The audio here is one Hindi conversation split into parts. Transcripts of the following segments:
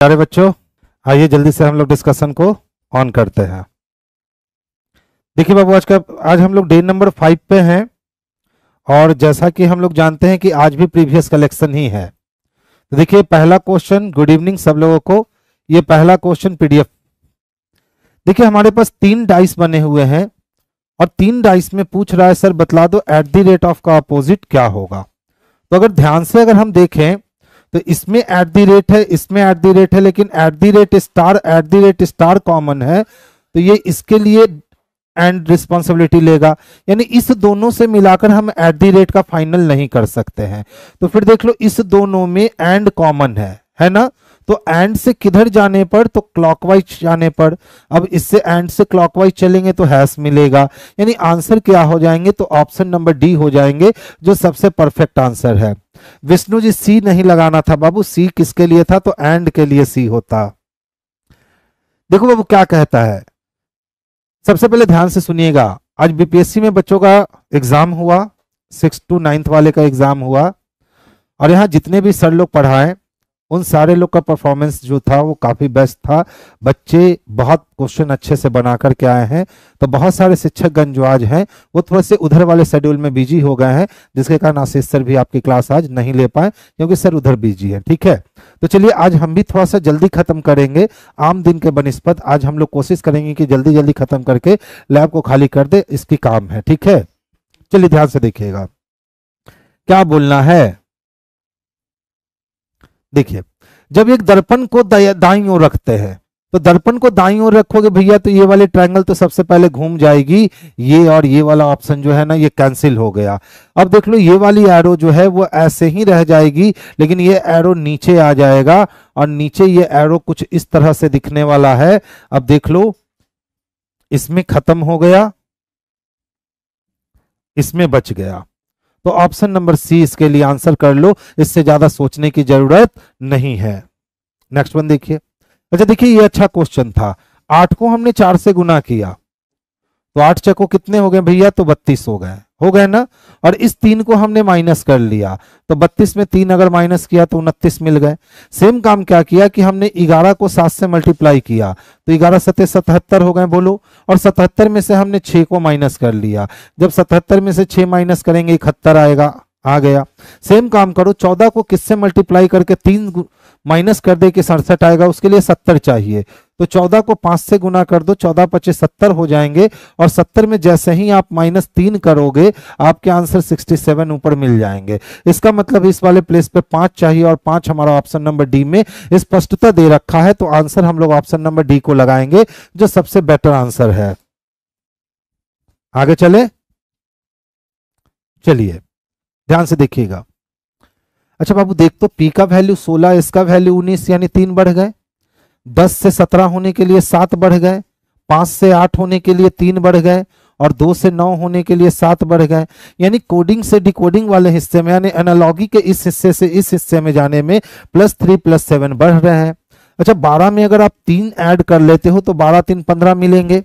प्यारे बच्चों, आइए जल्दी से हम लोग डिस्कशन को ऑन करते हैं। देखिए बाबू, आज हम लोग डे नंबर 5 पे हैं और जैसा कि हम लोग जानते हैं कि आज भी प्रीवियस कलेक्शन ही है। तो देखिए पहला क्वेश्चन, गुड इवनिंग सब लोगों को। ये पहला क्वेश्चन पीडीएफ। देखिए हमारे पास 3 डाइस बने हुए हैं और 3 डाइस में पूछ रहा है सर बतला दो एट द रेट ऑफ का अपोजिट क्या होगा। तो अगर ध्यान से अगर हम देखें तो इसमें एट द रेट है, इसमें एट द रेट है, लेकिन at the rate star common है, तो ये इसके लिए एंड रिस्पॉन्सिबिलिटी लेगा, यानी इस दोनों से मिलाकर हम एट द रेट का फाइनल नहीं कर सकते हैं। तो फिर देख लो इस दोनों में एंड कॉमन है ना। तो एंड से किधर जाने पर, तो क्लॉकवाइज जाने पर। अब इससे एंड से क्लॉकवाइज चलेंगे तो हैश मिलेगा, यानी आंसर क्या हो जाएंगे, तो ऑप्शन नंबर डी हो जाएंगे जो सबसे परफेक्ट आंसर है। विष्णु जी सी नहीं लगाना था बाबू, सी किसके लिए था, तो एंड के लिए सी होता। देखो बाबू क्या कहता है, सबसे पहले ध्यान से सुनिएगा। आज बीपीएससी में बच्चों का एग्जाम हुआ, 6 to 9 वाले का एग्जाम हुआ, और यहाँ जितने भी सर लोग पढ़ाएं उन सारे लोग का परफॉर्मेंस जो था वो काफी बेस्ट था। बच्चे बहुत क्वेश्चन अच्छे से बना करके आए हैं। तो बहुत सारे शिक्षकगण जो आज हैं वो थोड़े से उधर वाले शेड्यूल में बिजी हो गए हैं, जिसके कारण आशीष सर भी आपकी क्लास आज नहीं ले पाए क्योंकि सर उधर बिजी है। ठीक है, तो चलिए आज हम भी थोड़ा सा जल्दी खत्म करेंगे। आम दिन के बनिस्पत आज हम लोग कोशिश करेंगे कि जल्दी जल्दी खत्म करके लैब को खाली कर दे, इसकी काम है। ठीक है, चलिए ध्यान से देखिएगा क्या बोलना है। देखिए जब एक दर्पण को दाईं ओर रखते हैं, तो दर्पण को दाईं ओर रखोगे भैया तो ये वाले ट्रायंगल तो सबसे पहले घूम जाएगी, ये और ये वाला ऑप्शन जो है ना ये कैंसिल हो गया। अब देख लो ये वाली एरो जो है वो ऐसे ही रह जाएगी, लेकिन ये एरो नीचे आ जाएगा और नीचे ये एरो कुछ इस तरह से दिखने वाला है। अब देख लो इसमें खत्म हो गया, इसमें बच गया। तो ऑप्शन नंबर सी इसके लिए आंसर कर लो, इससे ज्यादा सोचने की जरूरत नहीं है। नेक्स्ट वन देखिए। अच्छा देखिए ये अच्छा क्वेश्चन था। 8 को हमने 4 से गुना किया तो 8 चको कितने हो गए भैया, तो 32 हो गए ना। और इस 3 को हमने माइनस कर लिया तो 32 में 3 अगर माइनस किया तो 29 मिल गए। सेम काम क्या किया कि हमने 11 को 7 से मल्टीप्लाई किया तो 11 सत्ते 77 हो गए बोलो, और 77 में से हमने 6 को माइनस कर लिया। जब 77 में से 6 माइनस करेंगे 71 आएगा, आ गया। सेम काम करो, 14 को किससे मल्टीप्लाई करके 3 माइनस कर दे कि 67 आएगा, उसके लिए 70 चाहिए। तो 14 को 5 से गुना कर दो, 14 पचे 70 हो जाएंगे, और 70 में जैसे ही आप -3 करोगे आपके आंसर 67 ऊपर मिल जाएंगे। इसका मतलब इस वाले प्लेस पे 5 चाहिए और 5 हमारा ऑप्शन नंबर डी में स्पष्टता दे रखा है। तो आंसर हम लोग ऑप्शन नंबर डी को लगाएंगे जो सबसे बेटर आंसर है। आगे चले, चलिए ध्यान से देखिएगा। अच्छा बाबू देख तो P का वैल्यू 16, इसका वैल्यू 19, यानी 3 बढ़ गए। 10 से 17 होने के लिए 7 बढ़ गए, 5 से 8 होने के लिए 3 बढ़ गए, और 2 से 9 होने के लिए 7 बढ़ गए। यानी कोडिंग से डिकोडिंग वाले हिस्से में, यानी एनालॉगी के इस हिस्से से इस हिस्से में जाने में +3 +7 बढ़ रहे हैं। अच्छा 12 में अगर आप 3 ऐड कर लेते हो तो 12 3 15 मिलेंगे।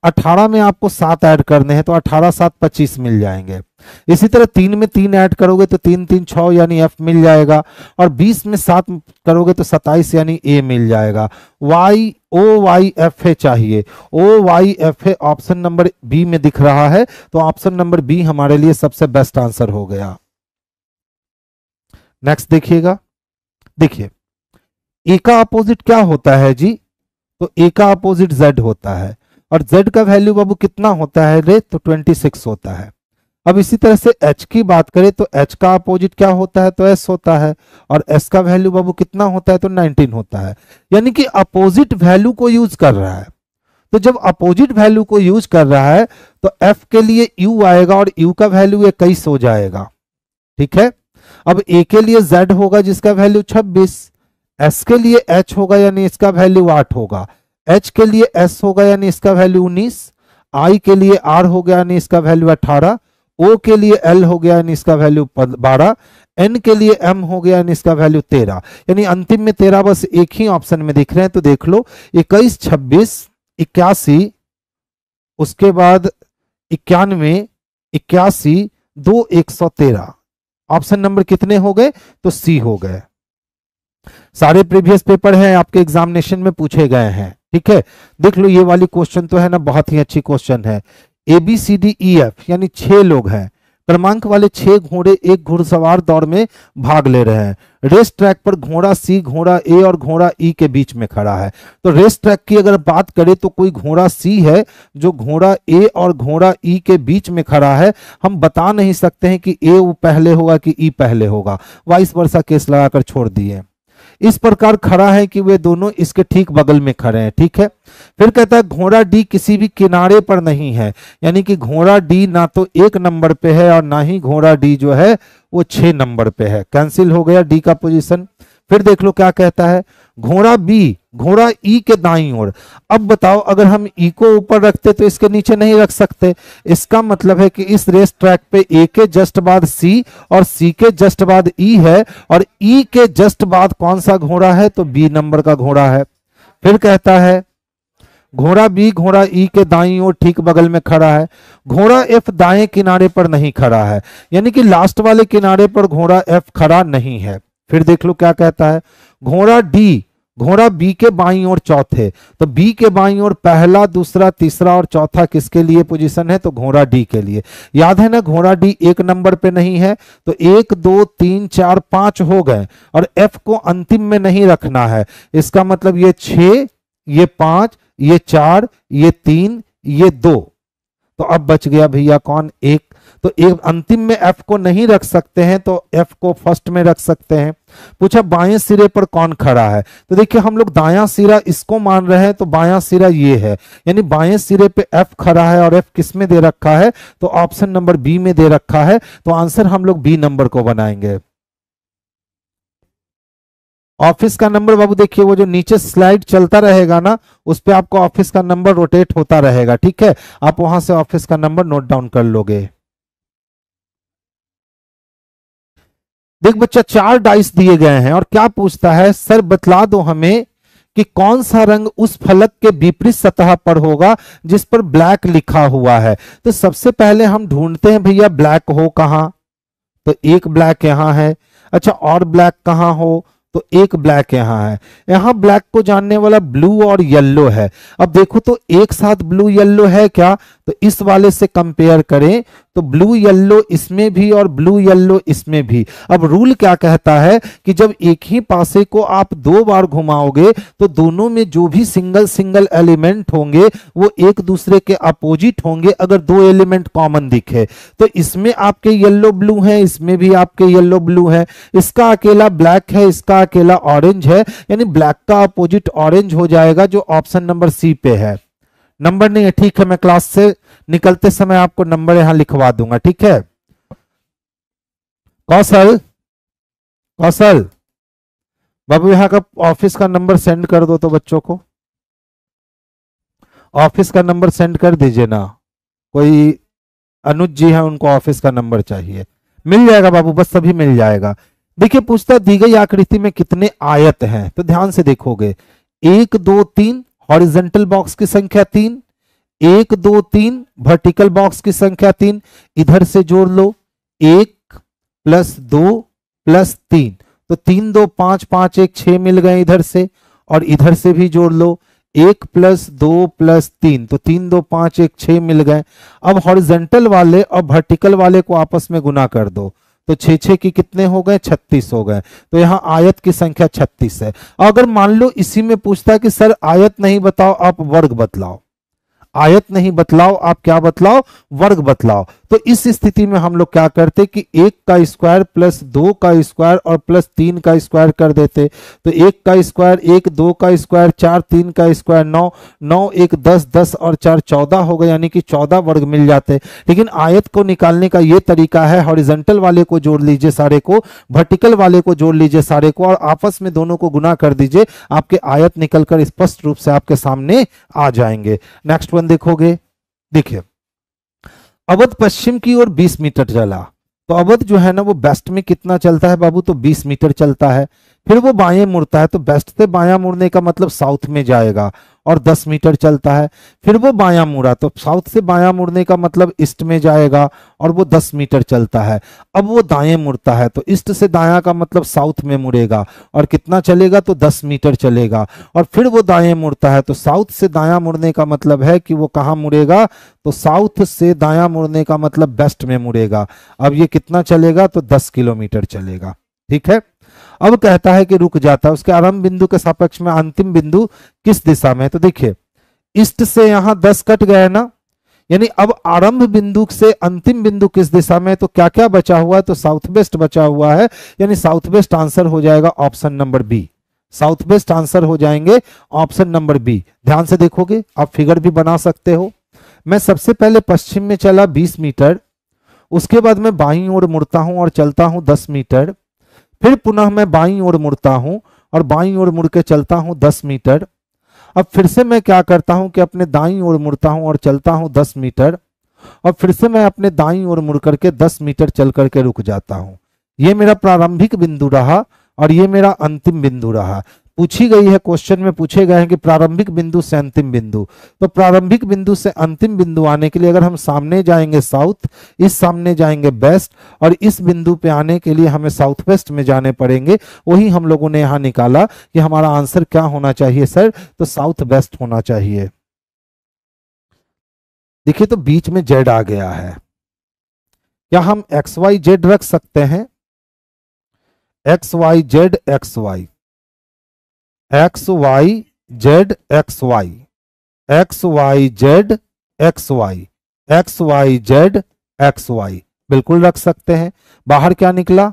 18 में आपको 7 ऐड करने हैं तो 18 7 25 मिल जाएंगे। इसी तरह 3 में 3 ऐड करोगे तो 3 3 6 यानी एफ मिल जाएगा, और 20 में 7 करोगे तो 27 यानी ए मिल जाएगा। Y O Y F A चाहिए, O Y F A option number B में दिख रहा है, तो ऑप्शन नंबर बी हमारे लिए सबसे बेस्ट आंसर हो गया। नेक्स्ट देखिएगा। देखिए ए का अपोजिट क्या होता है जी, तो ए का अपोजिट जेड होता है, और z का वैल्यू बाबू कितना होता है रे, तो 26 होता है। अब इसी तरह से h की बात करें तो h का अपोजिट क्या होता है, तो s होता है, और s का वैल्यू बाबू कितना होता है, तो 19 होता है। यानी कि अपोजिट वैल्यू को यूज कर रहा है। तो जब अपोजिट वैल्यू को यूज कर रहा है तो f के लिए u आएगा और u का वैल्यू 21 हो जाएगा। ठीक है, अब a के लिए z होगा जिसका वैल्यू 26, s के लिए h होगा यानी इसका वैल्यू 8 होगा, H के लिए S होगा यानी इसका वैल्यू 19, I के लिए R हो गया यानी इसका वैल्यू 18, O के लिए L हो गया यानी इसका वैल्यू 12, N के लिए M हो गया यानी इसका वैल्यू 13, यानी अंतिम में 13 बस एक ही ऑप्शन में दिख रहे हैं। तो देख लो 21 26 81, उसके बाद 91 81 2 113, ऑप्शन नंबर कितने हो गए, तो सी हो गए। सारे प्रीवियस पेपर हैं आपके एग्जामिनेशन में पूछे गए हैं, ठीक है। देख लो ये वाली क्वेश्चन तो है ना बहुत ही अच्छी क्वेश्चन है। ABCDEF यानी 6 लोग हैं, क्रमांक वाले 6 घोड़े एक घुड़सवार दौड़ में भाग ले रहे हैं। रेस ट्रैक पर घोड़ा C घोड़ा A और घोड़ा E के बीच में खड़ा है। तो रेस ट्रैक की अगर बात करें तो कोई घोड़ा C है जो घोड़ा A और घोड़ा E के बीच में खड़ा है। हम बता नहीं सकते हैं कि A पहले होगा कि E पहले होगा, वाइस वर्सा केस लगाकर छोड़ दिए। इस प्रकार खड़ा है कि वे दोनों इसके ठीक बगल में खड़े हैं, ठीक है। फिर कहता है घोड़ा D किसी भी किनारे पर नहीं है, यानी कि घोड़ा D ना तो 1 नंबर पे है और ना ही घोड़ा D जो है वो 6 नंबर पे है। कैंसिल हो गया D का पोजीशन। फिर देख लो क्या कहता है, घोड़ा B घोड़ा E के दाईं ओर। अब बताओ अगर हम E को ऊपर रखते तो इसके नीचे नहीं रख सकते। इसका मतलब है कि इस रेस ट्रैक पे A के जस्ट बाद C और C के जस्ट बाद E है और E के जस्ट बाद कौन सा घोड़ा है, तो B नंबर का घोड़ा है। फिर कहता है घोड़ा B घोड़ा E के दाईं ओर ठीक बगल में खड़ा है। घोड़ा F दाएं किनारे पर नहीं खड़ा है, यानी कि लास्ट वाले किनारे पर घोड़ा F खड़ा नहीं है। फिर देख लो क्या कहता है, घोड़ा D घोड़ा B के बाईं ओर चौथे। तो B के बाईं ओर पहला दूसरा तीसरा और चौथा किसके लिए पोजीशन है, तो घोड़ा D के लिए। याद है ना घोड़ा D 1 नंबर पे नहीं है, तो 1 2 3 4 5 हो गए और F को अंतिम में नहीं रखना है। इसका मतलब ये 6 ये 5 ये 4 ये 3 ये 2, तो अब बच गया भैया कौन, 1। तो एक अंतिम में F को नहीं रख सकते हैं तो F को फर्स्ट में रख सकते हैं। पूछा बाएं सिरे पर कौन खड़ा है, तो देखिए हम लोग दायां सिरा इसको मान रहे हैं, तो बायां सिरा ये है, यानी बाएं सिरे पे F खड़ा है और F किस में दे रखा है, तो ऑप्शन नंबर B में दे रखा है। तो आंसर हम लोग B नंबर को बनाएंगे। ऑफिस का नंबर बाबू देखिए वो जो नीचे स्लाइड चलता रहेगा ना उस पे आपको ऑफिस का नंबर रोटेट होता रहेगा, ठीक है। आप वहां से ऑफिस का नंबर नोट डाउन कर लोगे। देख बच्चा 4 डाइस दिए गए हैं और क्या पूछता है, सर बतला दो हमें कि कौन सा रंग उस फलक के विपरीत सतह पर होगा जिस पर ब्लैक लिखा हुआ है। तो सबसे पहले हम ढूंढते हैं भैया ब्लैक हो कहां, तो एक ब्लैक यहां है। अच्छा और ब्लैक कहां हो, तो एक ब्लैक यहां है। यहां ब्लैक को जानने वाला ब्लू और येलो है। अब देखो तो एक साथ ब्लू येलो है क्या, तो इस वाले से कंपेयर करें तो ब्लू येलो इसमें भी और ब्लू येलो इसमें भी। अब रूल क्या कहता है कि जब एक ही पासे को आप 2 बार घुमाओगे तो दोनों में जो भी सिंगल सिंगल एलिमेंट होंगे वो एक दूसरे के अपोजिट होंगे अगर 2 एलिमेंट कॉमन दिखे। तो इसमें आपके येलो ब्लू है, इसमें भी आपके येलो ब्लू है, इसका अकेला ब्लैक है, इसका अकेला ऑरेंज है, यानी ब्लैक का अपोजिट ऑरेंज हो जाएगा जो ऑप्शन नंबर C पे है। नंबर नहीं है, ठीक है, मैं क्लास से निकलते समय आपको नंबर यहां लिखवा दूंगा, ठीक है। कौशल कौशल बाबू यहाँ का ऑफिस का नंबर सेंड कर दो तो बच्चों को ऑफिस का नंबर सेंड कर दीजिए ना। कोई अनुज जी है उनको ऑफिस का नंबर चाहिए, मिल जाएगा बाबू, बस सभी मिल जाएगा। देखिए पूछता दी गई आकृति में कितने आयत हैं, तो ध्यान से देखोगे 1 2 3 हॉरिजेंटल बॉक्स की संख्या 3, 1 2 3 वर्टिकल बॉक्स की संख्या 3, इधर से जोड़ लो 1 + 2 + 3, तो 3 2 5 5 1 6 मिल गए इधर से, और इधर से भी जोड़ लो 1 + 2 + 3, तो 3 2 5 1 6 मिल गए। अब हॉरिजेंटल वाले और वर्टिकल वाले को आपस में गुना कर दो, तो 6 6 की कितने हो गए, 36 हो गए। तो यहाँ आयत की संख्या 36 है। अगर मान लो इसी में पूछता है कि सर आयत नहीं बताओ आप वर्ग बतलाओ, आयत नहीं बतलाओ आप क्या बतलाओ, वर्ग बतलाओ, तो इस स्थिति में हम लोग क्या करते कि 1 का स्क्वायर + 2 का स्क्वायर और + 3 का स्क्वायर कर देते। तो 1 का स्क्वायर 1, 2 का स्क्वायर 4, 3 का स्क्वायर 9, 9 1 10, 10 और 4 14 हो गए, यानी कि 14 वर्ग मिल जाते। लेकिन आयत को निकालने का ये तरीका है, हॉरिजॉन्टल वाले को जोड़ लीजिए सारे को, वर्टिकल वाले को जोड़ लीजिए सारे को और आपस में दोनों को गुना कर दीजिए, आपके आयत निकलकर स्पष्ट रूप से आपके सामने आ जाएंगे। नेक्स्ट वन देखोगे, देखिए अवध पश्चिम की ओर 20 मीटर चला, तो अवध जो है ना वो वेस्ट में कितना चलता है बाबू, तो 20 मीटर चलता है। फिर वो बाएं मुड़ता है तो वेस्ट से बायां मुड़ने का मतलब साउथ में जाएगा और 10 मीटर चलता है। फिर वो बायां मुड़ा तो साउथ से बायां मुड़ने का मतलब ईस्ट में जाएगा और वो 10 मीटर चलता है। अब वो दाएं मुड़ता है तो ईस्ट से दायां का मतलब साउथ में मुड़ेगा और कितना चलेगा तो 10 मीटर चलेगा। और फिर वो दाएं मुड़ता है तो साउथ से दायां मुड़ने का मतलब है कि वो कहाँ मुड़ेगा तो साउथ से दायां मुड़ने का मतलब वेस्ट में मुड़ेगा। अब ये कितना चलेगा तो 10 किलोमीटर चलेगा। ठीक है, अब कहता है कि रुक जाता है, उसके आरंभ बिंदु के सापेक्ष में अंतिम बिंदु किस दिशा में है। तो देखिए ईस्ट से यहां 10 कट गए ना, यानी अब आरंभ बिंदु से अंतिम बिंदु किस दिशा में है तो क्या क्या बचा हुआ है तो साउथ वेस्ट बचा हुआ है, यानी साउथ वेस्ट आंसर हो जाएगा option number B. South west answer हो जाएंगे ऑप्शन नंबर बी। ध्यान से देखोगे आप फिगर भी बना सकते हो। मैं सबसे पहले पश्चिम में चला 20 मीटर, उसके बाद मैं बाईं ओर मुड़ता हूं और चलता हूं 10 मीटर, फिर पुनः मैं बाईं ओर मुड़ता हूं और बाईं ओर मुड़ के चलता हूं 10 मीटर। अब फिर से मैं क्या करता हूं कि अपने दाईं ओर मुड़ता हूं और चलता हूं 10 मीटर और फिर से मैं अपने दाईं ओर मुड़ करके 10 मीटर चल करके रुक जाता हूं। ये मेरा प्रारंभिक बिंदु रहा और ये मेरा अंतिम बिंदु रहा। पूछी गई है, क्वेश्चन में पूछे गए हैं कि प्रारंभिक बिंदु से अंतिम बिंदु, तो प्रारंभिक बिंदु से अंतिम बिंदु आने के लिए अगर हम सामने जाएंगे साउथ, इस सामने जाएंगे वेस्ट और इस बिंदु पे आने के लिए हमें साउथ वेस्ट में जाने पड़ेंगे। वही हम लोगों ने यहां निकाला कि हमारा आंसर क्या होना चाहिए सर, तो साउथ वेस्ट होना चाहिए। देखिए तो बीच में जेड आ गया है, क्या हम एक्स वाई जेड रख सकते हैं? X Y Z X Y, X Y Z X Y, X Y Z X Y, X Y Z X Y, बिल्कुल रख सकते हैं। बाहर क्या निकला?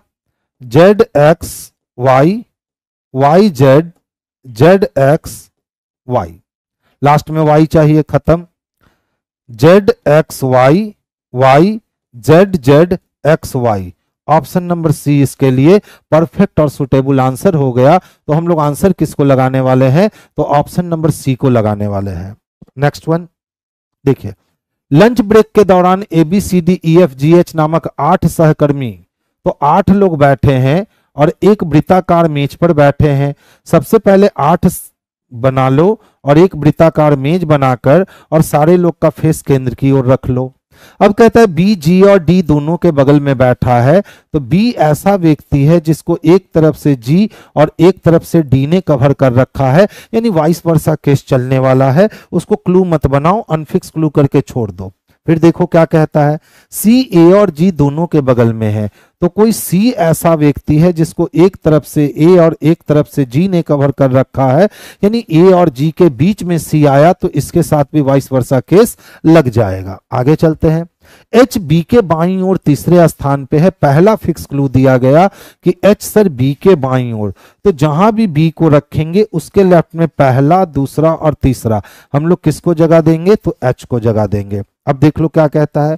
Z X Y, Y Z, Z X Y, last में वाई चाहिए, खत्म। Z X Y, Y Z Z X Y, option number C इसके लिए परफेक्ट और सुटेबल आंसर हो गया। तो हम लोग आंसर किसको लगाने वाले हैं तो ऑप्शन नंबर सी को लगाने वाले हैं। नेक्स्ट वन देखिए, लंच ब्रेक के दौरान ABCDEFGH नामक 8 सहकर्मी, तो 8 लोग बैठे हैं और एक वृत्ताकार मेज पर बैठे हैं। सबसे पहले 8 बना लो और एक वृत्ताकार मेज बनाकर और सारे लोग का फेस केंद्र की ओर रख लो। अब कहता है बी, जी और डी दोनों के बगल में बैठा है, तो बी ऐसा व्यक्ति है जिसको एक तरफ से जी और एक तरफ से डी ने कवर कर रखा है, यानी वाइस वर्सा केस चलने वाला है। उसको क्लू मत बनाओ, अनफिक्स क्लू करके छोड़ दो। फिर देखो क्या कहता है, सी, ए और जी दोनों के बगल में है, तो कोई सी ऐसा व्यक्ति है जिसको एक तरफ से ए और एक तरफ से जी ने कवर कर रखा है, यानी ए और जी के बीच में सी आया तो इसके साथ भी वाइस वर्सा केस लग जाएगा। आगे चलते हैं। एच बी के बाईं ओर तीसरे स्थान पे है, पहला फिक्स क्लू दिया गया कि एच सर बी के बाईं ओर, तो जहां भी बी को रखेंगे उसके लेफ्ट में पहला, दूसरा और तीसरा, हम लोग किसको जगह देंगे तो एच को जगह देंगे। अब देख लो क्या कहता है,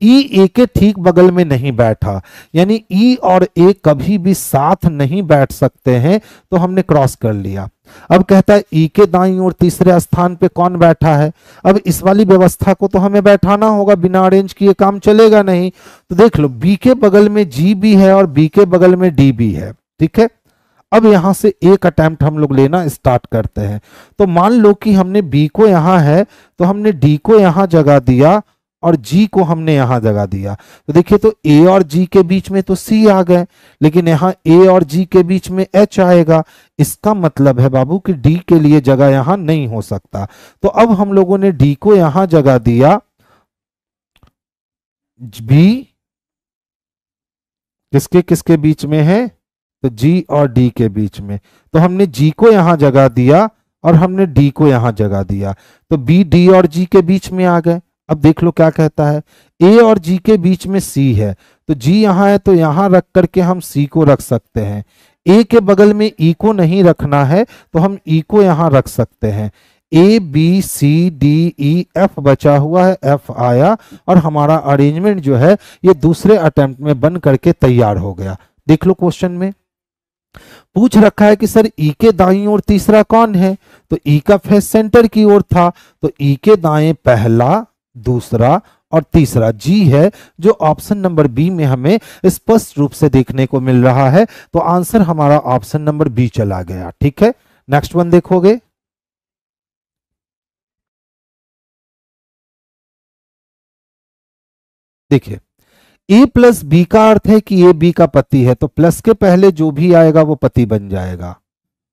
ई ए के ठीक बगल में नहीं बैठा, यानी ई और ए कभी भी साथ नहीं बैठ सकते हैं, तो हमने क्रॉस कर लिया। अब कहता है ई के दाईं ओर तीसरे स्थान पे कौन बैठा है। अब इस वाली व्यवस्था को तो हमें बैठाना होगा, बिना अरेंज किए काम चलेगा नहीं। तो देख लो बी के बगल में जी भी है और बी के बगल में डी भी है। ठीक है, अब यहां से एक अटेम्प्ट हम लोग लेना स्टार्ट करते हैं। तो मान लो कि हमने बी को यहां है तो हमने डी को यहां जगह दिया और जी को हमने यहां जगह दिया। तो देखिए तो ए और जी के बीच में तो सी आ गए, लेकिन यहां ए और जी के बीच में एच आएगा। इसका मतलब है बाबू कि डी के लिए जगह यहां नहीं हो सकता। तो अब हम लोगों ने डी को यहां जगह दिया, बी किसके किसके बीच में है तो जी और डी के बीच में, तो हमने जी को यहां जगह दिया और हमने डी को यहां जगह दिया, तो बी डी और जी के बीच में आ गए। अब देख लो क्या कहता है, ए और जी के बीच में सी है, तो जी यहां है तो यहां रख करके हम सी को रख सकते हैं। ए के बगल में ई को नहीं रखना है तो हम ई को यहां रख सकते हैं। A B C D E F बचा हुआ है, एफ आया और हमारा अरेंजमेंट जो है ये दूसरे अटेम्प्ट में बन करके तैयार हो गया। देख लो क्वेश्चन में पूछ रखा है कि सर ई के दाईं ओर तीसरा कौन है, तो ई का फेस सेंटर की ओर था, तो ई के दाएं पहला, दूसरा और तीसरा जी है, जो ऑप्शन नंबर बी में हमें स्पष्ट रूप से देखने को मिल रहा है। तो आंसर हमारा ऑप्शन नंबर बी चला गया। ठीक है, नेक्स्ट वन देखोगे। देखिए, ए प्लस बी का अर्थ है कि ए बी का पति है, तो प्लस के पहले जो भी आएगा वो पति बन जाएगा।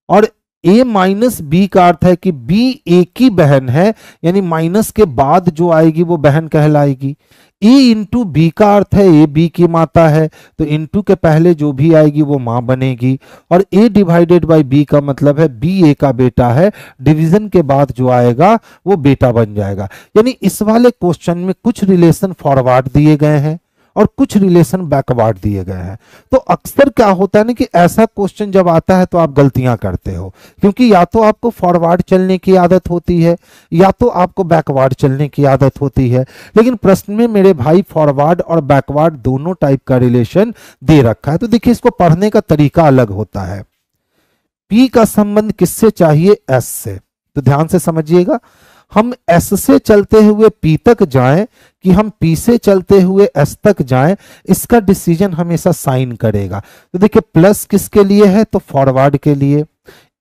और ए माइनस बी का अर्थ है कि बी ए की बहन है, यानी माइनस के बाद जो आएगी वो बहन कहलाएगी। ए इंटू बी का अर्थ है ए बी की माता है, तो इंटू के पहले जो भी आएगी वो मां बनेगी। और ए डिवाइडेड बाय बी का मतलब है बी ए का बेटा है, डिवीजन के बाद जो आएगा वो बेटा बन जाएगा। यानी इस वाले क्वेश्चन में कुछ रिलेशन फॉरवर्ड दिए गए हैं और कुछ रिलेशन बैकवर्ड दिए गए हैं। तो अक्सर क्या होता है ना कि ऐसा क्वेश्चन जब आता है तो आप गलतियां करते हो, क्योंकि या तो आपको फॉरवर्ड चलने की आदत होती है या तो आपको बैकवर्ड चलने की आदत होती है। लेकिन प्रश्न में मेरे भाई फॉरवर्ड और बैकवर्ड दोनों टाइप का रिलेशन दे रखा है। तो देखिए, इसको पढ़ने का तरीका अलग होता है। पी का संबंध किससे चाहिए? एस से। तो ध्यान से समझिएगा, हम एस से चलते हुए पी तक जाएं कि हम पी से चलते हुए एस तक जाएं, इसका डिसीजन हमेशा साइन करेगा। तो देखिए, प्लस किसके लिए है? तो फॉरवर्ड के लिए।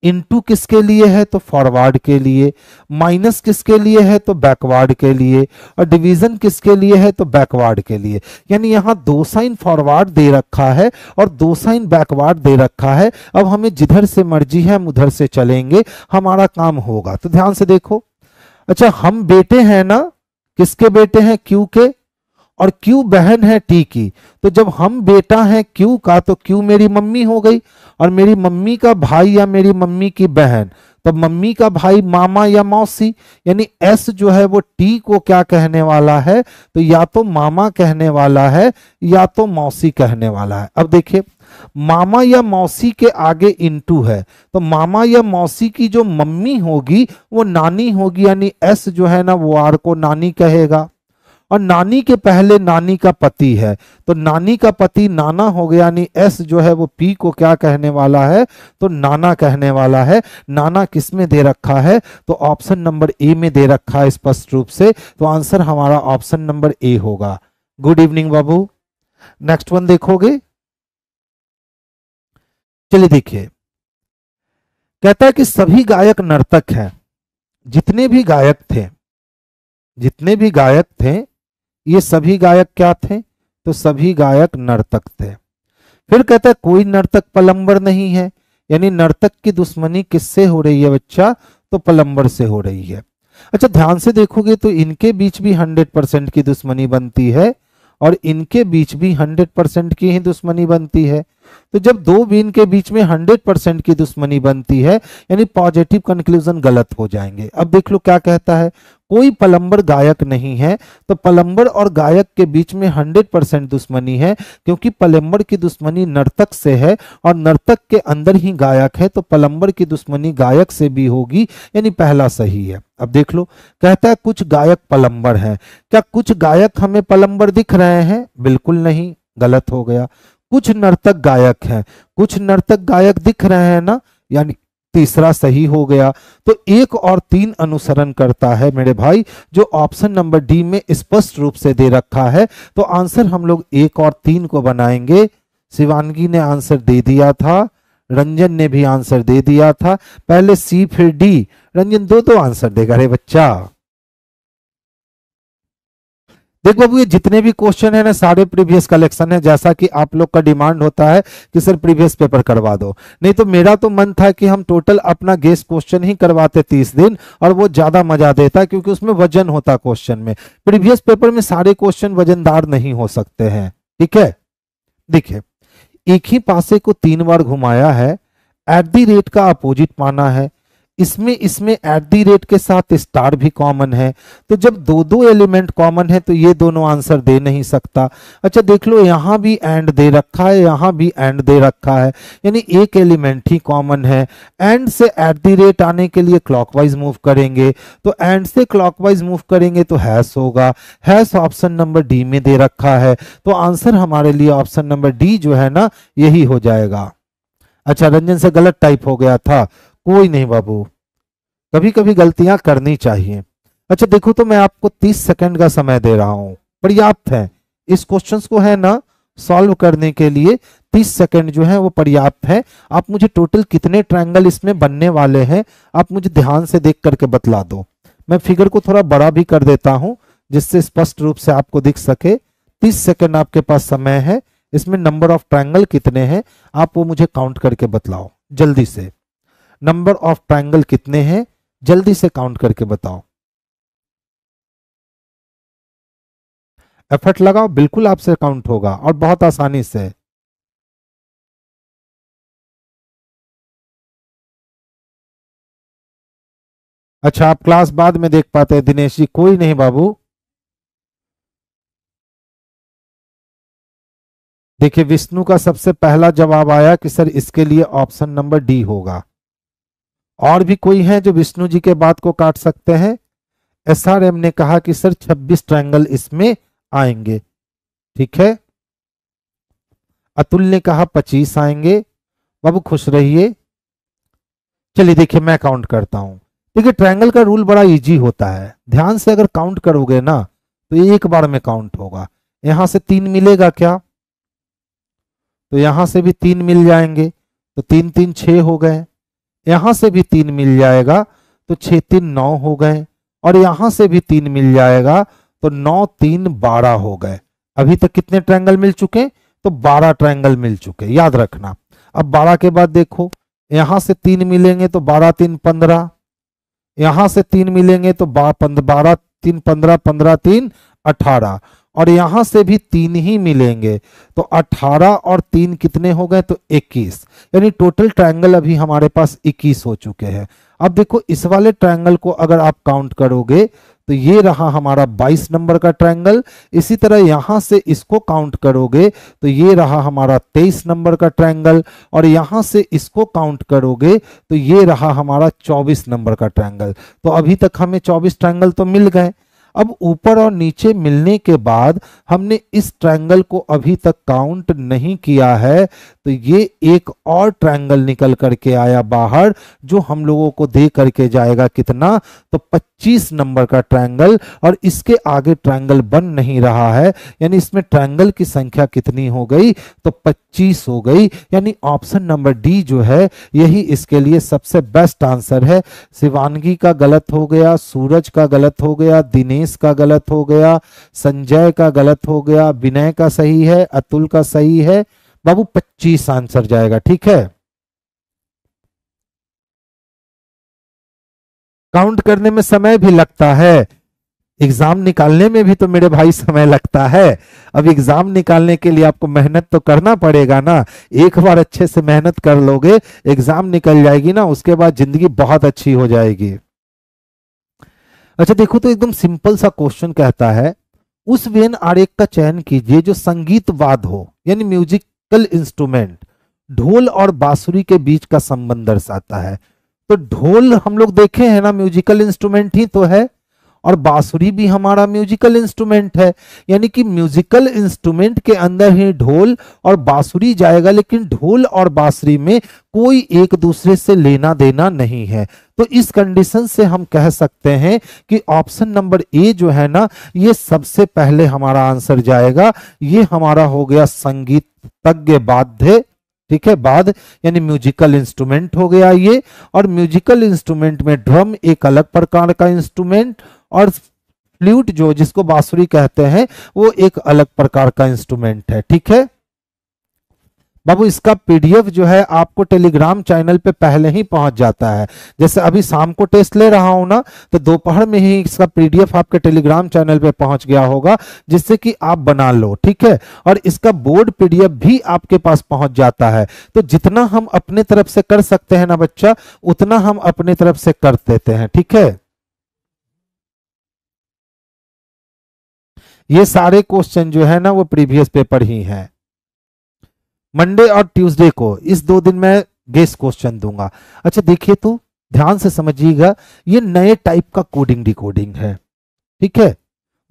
इनटू किसके लिए है? तो फॉरवर्ड के लिए। माइनस किसके लिए है? तो बैकवर्ड के लिए। और डिवीजन किसके लिए है? तो बैकवर्ड के लिए। यानी यहां दो साइन फॉरवर्ड दे रखा है और दो साइन बैकवर्ड दे रखा है। अब हमें जिधर से मर्जी है हम उधर से चलेंगे, हमारा काम होगा। तो ध्यान से देखो, अच्छा हम बेटे हैं ना, किसके बेटे हैं? क्यू के, और क्यू बहन है टी की। तो जब हम बेटा हैं क्यू का, तो क्यू मेरी मम्मी हो गई, और मेरी मम्मी का भाई या मेरी मम्मी की बहन, तो मम्मी का भाई मामा या मौसी। यानी एस जो है वो टी को क्या कहने वाला है? तो या तो मामा कहने वाला है या तो मौसी कहने वाला है। अब देखिए, मामा या मौसी के आगे इंटू है, तो मामा या मौसी की जो मम्मी होगी वो नानी होगी, यानी एस जो है ना वो आर को नानी कहेगा। और नानी के पहले नानी का पति है, तो नानी का पति नाना हो गया, यानी एस जो है वो पी को क्या कहने वाला है? तो नाना कहने वाला है। नाना किस में दे रखा है? तो ऑप्शन नंबर ए में दे रखा है स्पष्ट रूप से। तो आंसर हमारा ऑप्शन नंबर ए होगा। गुड इवनिंग बाबू, नेक्स्ट वन देखोगे। चलिए देखिए, कहता है कि सभी गायक नर्तक हैं। जितने भी गायक थे, जितने भी गायक थे, ये सभी गायक क्या थे? तो सभी गायक नर्तक थे। फिर कहता है कोई नर्तक पलंबर नहीं है, यानी नर्तक की दुश्मनी किससे हो रही है बच्चा? तो पलंबर से हो रही है। अच्छा ध्यान से देखोगे तो इनके बीच भी 100% की दुश्मनी बनती है और इनके बीच भी 100% की ही दुश्मनी बनती है। तो जब दो बीन के बीच में 100% की दुश्मनी बनती है, यानी पॉजिटिव कंक्लूजन गलत हो जाएंगे। अब देख लो क्या कहता है, कोई पलंबर गायक नहीं है। तो पलंबर और गायक के बीच में 100% दुश्मनी है, क्योंकि पलंबर की दुश्मनी नर्तक से है और नर्तक के अंदर ही गायक है, तो पलंबर की दुश्मनी गायक से भी होगी, यानी पहला सही है। अब देख लो, कहता है कुछ गायक पलंबर हैं। क्या कुछ गायक हमें पलंबर दिख रहे हैं? बिल्कुल नहीं, गलत हो गया। कुछ नर्तक गायक हैं, कुछ नर्तक गायक दिख रहे हैं ना, यानी तीसरा सही हो गया। तो 1 और 3 अनुसरण करता है मेरे भाई, जो ऑप्शन नंबर डी में स्पष्ट रूप से दे रखा है। तो आंसर हम लोग 1 और 3 को बनाएंगे। शिवानगी ने आंसर दे दिया था, रंजन ने भी आंसर दे दिया था। पहले सी फिर डी, रंजन दो आंसर देगा रे बच्चा। देख बाबू, ये जितने भी क्वेश्चन है ना सारे प्रीवियस कलेक्शन है, जैसा कि आप लोग का डिमांड होता है कि सर प्रीवियस पेपर करवा दो। नहीं तो मेरा तो मन था कि हम टोटल अपना गेस्ट क्वेश्चन ही करवाते 30 दिन, और वो ज्यादा मजा देता क्योंकि उसमें वजन होता क्वेश्चन में। प्रीवियस पेपर में सारे क्वेश्चन वजनदार नहीं हो सकते हैं। ठीक है, देखिए एक ही पासे को 3 बार घुमाया है, एट द रेट का अपोजिट माना है, इसमें एट दी रेट के साथ स्टार भी कॉमन है। तो जब दो दो एलिमेंट कॉमन है तो ये दोनों आंसर दे नहीं सकता। अच्छा देख लो, यहां भी एंड दे रखा है, यहां भी एंड दे रखा है, यानी एक एलिमेंट ही कॉमन है। एंड से एट दी रेट आने के लिए क्लॉकवाइज मूव करेंगे, तो एंड से क्लॉकवाइज मूव करेंगे तो हैश होगा। हैश ऑप्शन नंबर डी में दे रखा है, तो आंसर हमारे लिए ऑप्शन नंबर डी जो है ना यही हो जाएगा। अच्छा रंजन से गलत टाइप हो गया था, कोई नहीं बाबू, कभी कभी गलतियां करनी चाहिए। अच्छा देखो, तो मैं आपको 30 सेकंड का समय दे रहा हूं। पर्याप्त है। इस क्वेश्चंस को है ना सॉल्व करने के लिए 30 सेकंड जो है वो पर्याप्त है। आप मुझे टोटल कितने ट्रायंगल इसमें बनने वाले हैं आप मुझे ध्यान से देख करके बतला दो। मैं फिगर को थोड़ा बड़ा भी कर देता हूं जिससे स्पष्ट रूप से आपको दिख सके। 30 सेकंड आपके पास समय है। इसमें नंबर ऑफ ट्रायंगल कितने हैं आप वो मुझे काउंट करके बतलाओ जल्दी से। नंबर ऑफ ट्रायंगल कितने हैं जल्दी से काउंट करके बताओ। एफर्ट लगाओ, बिल्कुल आपसे काउंट होगा और बहुत आसानी से। अच्छा, आप क्लास बाद में देख पाते हैं दिनेश जी? कोई नहीं बाबू। देखिए विष्णु का सबसे पहला जवाब आया कि सर इसके लिए ऑप्शन नंबर डी होगा। और भी कोई है जो विष्णु जी के बात को काट सकते हैं? एसआरएम ने कहा कि सर 26 ट्रायंगल इसमें आएंगे। ठीक है, अतुल ने कहा 25 आएंगे। बाबू खुश रहिए। चलिए देखिए मैं काउंट करता हूं। देखिए ट्रायंगल का रूल बड़ा इजी होता है, ध्यान से अगर काउंट करोगे ना तो एक बार में काउंट होगा। यहां से 3 मिलेगा क्या? तो यहां से भी 3 मिल जाएंगे तो 3 3 6 हो गए। यहां से भी 3 मिल जाएगा तो 6 3 9 हो गए। और यहां से भी 3 मिल जाएगा तो 9 3 12 हो गए। अभी तक कितने ट्रायंगल मिल चुके? तो 12 ट्रायंगल मिल चुके, याद रखना। अब 12 के बाद देखो यहां से 3 मिलेंगे तो 12 3 15। यहां से 3 मिलेंगे तो 12 3 15, 15 3 18। और यहां से भी 3 ही मिलेंगे तो 18 और 3 कितने हो गए? तो 21। यानी टोटल ट्रायंगल अभी हमारे पास 21 हो चुके हैं। अब देखो इस वाले ट्रायंगल को अगर आप काउंट करोगे तो ये रहा हमारा 22 नंबर का ट्रायंगल। इसी तरह यहां से इसको काउंट करोगे तो ये रहा हमारा 23 नंबर का ट्रायंगल। और यहां से इसको काउंट करोगे तो ये रहा हमारा 24 नंबर का ट्रायंगल। तो अभी तक हमें 24 ट्रायंगल तो मिल गए। अब ऊपर और नीचे मिलने के बाद हमने इस ट्रायंगल को अभी तक काउंट नहीं किया है तो ये एक और ट्रायंगल निकल करके आया बाहर जो हम लोगों को दे करके जाएगा कितना? तो 25 नंबर का ट्रायंगल। और इसके आगे ट्रायंगल बन नहीं रहा है, यानी इसमें ट्रायंगल की संख्या कितनी हो गई? तो 25 हो गई। यानी ऑप्शन नंबर डी जो है यही इसके लिए सबसे बेस्ट आंसर है। शिवानगी का गलत हो गया, सूरज का गलत हो गया, दिनेश का गलत हो गया, संजय का गलत हो गया, विनय का सही है, अतुल का सही है। बाबू 25 आंसर जाएगा। ठीक है, काउंट करने में समय भी लगता है, एग्जाम निकालने में भी तो मेरे भाई समय लगता है। अब एग्जाम निकालने के लिए आपको मेहनत तो करना पड़ेगा ना। एक बार अच्छे से मेहनत कर लोगे एग्जाम निकल जाएगी ना, उसके बाद जिंदगी बहुत अच्छी हो जाएगी। अच्छा देखो तो एकदम सिंपल सा क्वेश्चन कहता है उस वेन आरेख का चयन कीजिए जो संगीत वाद हो, यानी म्यूजिकल इंस्ट्रूमेंट ढोल और बांसुरी के बीच का संबंध दर्शाता है। तो ढोल हम लोग देखे हैं ना म्यूजिकल इंस्ट्रूमेंट ही तो है, और बांसुरी भी हमारा म्यूजिकल इंस्ट्रूमेंट है। यानी कि म्यूजिकल इंस्ट्रूमेंट के अंदर ही ढोल और बांसुरी जाएगा, लेकिन ढोल और बांसुरी में कोई एक दूसरे से लेना देना नहीं है। तो इस कंडीशन से हम कह सकते हैं कि ऑप्शन नंबर ए जो है ना ये सबसे पहले हमारा आंसर जाएगा। ये हमारा हो गया संगीतज्ञ वाद्य। ठीक है, बाद यानी म्यूजिकल इंस्ट्रूमेंट हो गया ये। और म्यूजिकल इंस्ट्रूमेंट में ड्रम एक अलग प्रकार का इंस्ट्रूमेंट और फ्लूट जो जिसको बांसुरी कहते हैं वो एक अलग प्रकार का इंस्ट्रूमेंट है। ठीक है बाबू, इसका पीडीएफ जो है आपको टेलीग्राम चैनल पे पहले ही पहुंच जाता है। जैसे अभी शाम को टेस्ट ले रहा हूं ना तो दोपहर में ही इसका पीडीएफ आपके टेलीग्राम चैनल पे पहुंच गया होगा, जिससे कि आप बना लो। ठीक है, और इसका बोर्ड पीडीएफ भी आपके पास पहुंच जाता है। तो जितना हम अपने तरफ से कर सकते हैं ना बच्चा, उतना हम अपने तरफ से कर देते हैं। ठीक है, ये सारे क्वेश्चन जो है ना वो प्रीवियस पेपर ही हैं। मंडे और ट्यूसडे को इस 2 दिन में गेस क्वेश्चन दूंगा। अच्छा देखिए तो ध्यान से समझिएगा, ये नए टाइप का कोडिंग डिकोडिंग है। ठीक है,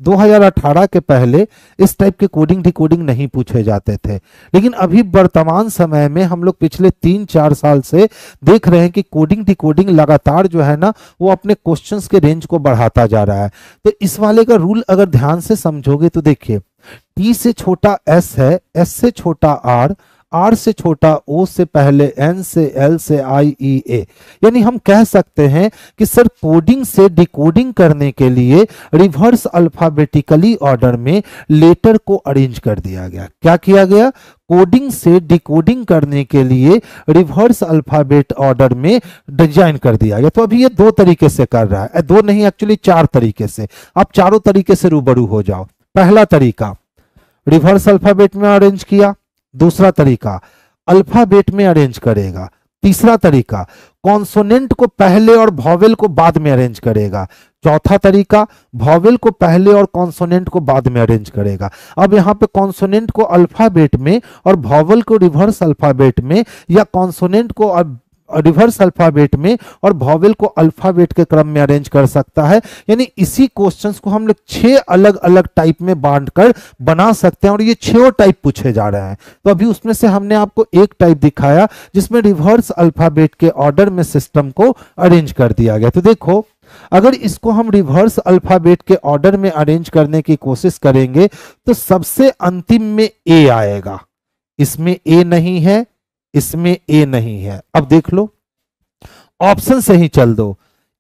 2018 के पहले इस टाइप के कोडिंग डिकोडिंग नहीं पूछे जाते थे, लेकिन अभी वर्तमान समय में हम लोग पिछले 3-4 साल से देख रहे हैं कि कोडिंग डिकोडिंग लगातार जो है ना वो अपने क्वेश्चंस के रेंज को बढ़ाता जा रहा है। तो इस वाले का रूल अगर ध्यान से समझोगे तो देखिए, टी से छोटा एस है, एस से छोटा आर, आर से छोटा ओ से पहले एन से एल से आई ई ए, यानी हम कह सकते हैं कि सर कोडिंग से डिकोडिंग करने के लिए रिवर्स अल्फाबेटिकली ऑर्डर में लेटर को अरेंज कर दिया गया। क्या किया गया? कोडिंग से डिकोडिंग करने के लिए रिवर्स अल्फाबेट ऑर्डर में डिजाइन कर दिया गया। तो अभी ये 2 तरीके से कर रहा है, 2 नहीं एक्चुअली 4 तरीके से। आप चारों तरीके से रूबरू हो जाओ। पहला तरीका रिवर्स अल्फाबेट में अरेंज किया, दूसरा तरीका अल्फाबेट में अरेंज करेगा, तीसरा तरीका कॉन्सोनेंट को पहले और वॉवेल को बाद में अरेंज करेगा, चौथा तरीका वॉवेल को पहले और कॉन्सोनेंट को बाद में अरेंज करेगा। अब यहाँ पे कॉन्सोनेंट को अल्फाबेट में और वॉवेल को रिवर्स अल्फाबेट में, या कॉन्सोनेंट को रिवर्स अल्फाबेट में और वॉवेल को अल्फाबेट के क्रम में अरेंज कर सकता है। यानी इसी क्वेश्चंस को हम लोग 6 अलग अलग टाइप में बांटकर बना सकते हैं और ये 6 टाइप पूछे जा रहे हैं। तो अभी उसमें से हमने आपको एक टाइप दिखाया जिसमें रिवर्स अल्फाबेट के ऑर्डर में सिस्टम को अरेंज कर दिया गया। तो देखो, अगर इसको हम रिवर्स अल्फाबेट के ऑर्डर में अरेंज करने की कोशिश करेंगे तो सबसे अंतिम में ए आएगा, इसमें ए नहीं है, इसमें ए नहीं है। अब देख लो, ऑप्शन से ही चल दो।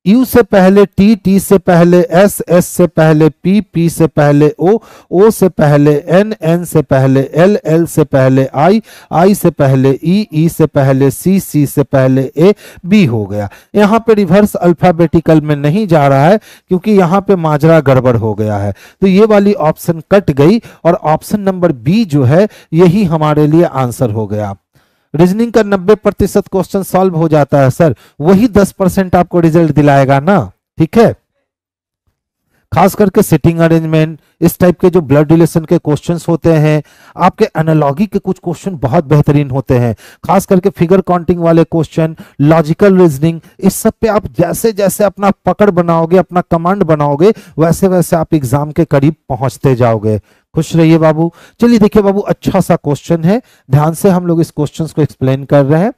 यू से पहले टी, टी से पहले एस, एस से पहले पी, पी से पहले ओ, ओ से पहले एन, एन से पहले एल, एल से पहले आई, आई से पहले ई, ई से पहले सी, सी से पहले ए, बी हो गया। यहाँ पे रिवर्स अल्फाबेटिकल में नहीं जा रहा है क्योंकि यहाँ पे माजरा गड़बड़ हो गया है। तो ये वाली ऑप्शन कट गई और ऑप्शन नंबर बी जो है यही हमारे लिए आंसर हो गया। रीजनिंग का 90% क्वेश्चन सॉल्व हो जाता है सर, वही 10% आपको रिजल्ट दिलाएगा ना। ठीक है, खास करके सिटिंग अरेंजमेंट, इस टाइप के जो ब्लड रिलेशन के क्वेश्चंस होते हैं, आपके एनालॉजी के कुछ क्वेश्चन बहुत बेहतरीन होते हैं, खास करके फिगर काउंटिंग वाले क्वेश्चन, लॉजिकल रीजनिंग, इस सब पे आप जैसे जैसे अपना पकड़ बनाओगे, अपना कमांड बनाओगे, वैसे वैसे आप एग्जाम के करीब पहुंचते जाओगे। खुश रहिए बाबू। चलिए देखिए बाबू, अच्छा सा क्वेश्चन है, ध्यान से हम लोग इस क्वेश्चन को एक्सप्लेन कर रहे हैं।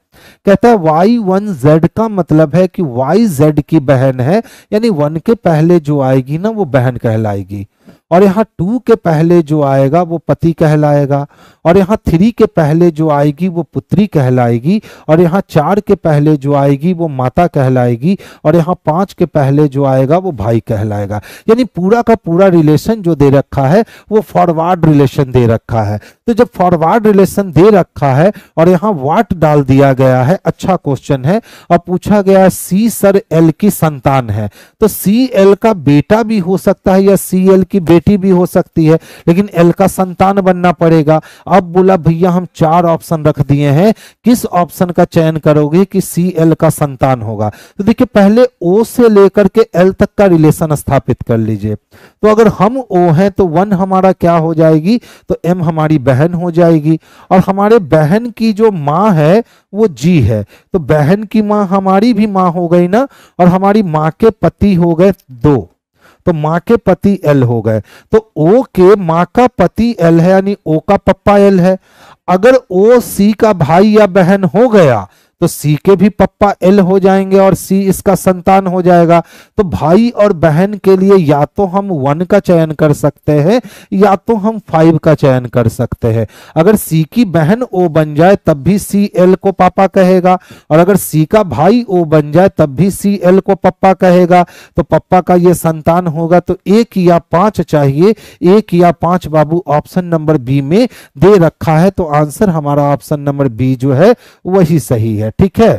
कहता है y1z का मतलब है कि y z की बहन है, यानी 1 के पहले जो आएगी ना वो बहन कहलाएगी, और यहाँ 2 के पहले जो आएगा वो पति कहलाएगा, और यहाँ 3 के पहले जो आएगी वो पुत्री कहलाएगी, और यहाँ 4 के पहले जो आएगी वो माता कहलाएगी, और यहाँ 5 के पहले जो आएगा वो भाई कहलाएगा। यानी पूरा का पूरा रिलेशन जो दे रखा है वो फॉरवर्ड रिलेशन दे रखा है। तो जब फॉरवर्ड रिलेशन दे रखा है और यहाँ वाट डाल दिया गया है, अच्छा क्वेश्चन है, और पूछा गया सी सर एल की संतान है, तो सी एल का बेटा भी हो सकता है या सी एल की बेटी भी हो सकती है, लेकिन एल का संतान बनना पड़ेगा। अब बोला भैया हम 4 ऑप्शन रख दिए हैं, किस ऑप्शन का चयन करोगे कि सी एल का संतान होगा? तो देखिए, पहले ओ से लेकर के एल तक का रिलेशन स्थापित कर लीजिए। तो अगर हम ओ हैं तो 1 हमारा क्या हो जाएगी, तो एम हमारी बहन हो जाएगी, और हमारे बहन की जो माँ है वो जी है, तो बहन की माँ हमारी भी माँ हो गई ना, और हमारी माँ के पति हो गए 2, तो माँ के पति एल हो गए। तो ओ के माँ का पति एल है, यानी ओ का पप्पा एल है। अगर ओ सी का भाई या बहन हो गया तो सी के भी पप्पा एल हो जाएंगे और सी इसका संतान हो जाएगा। तो भाई और बहन के लिए या तो हम 1 का चयन कर सकते हैं या तो हम 5 का चयन कर सकते हैं। अगर सी की बहन ओ बन जाए तब भी सी एल को पापा कहेगा, और अगर सी का भाई ओ बन जाए तब भी सी एल को पप्पा कहेगा। तो पप्पा का ये संतान होगा, तो 1 या 5 चाहिए, 1 या 5 बाबू ऑप्शन नंबर बी में दे रखा है। तो आंसर हमारा ऑप्शन नंबर बी जो है वही सही है। ठीक है,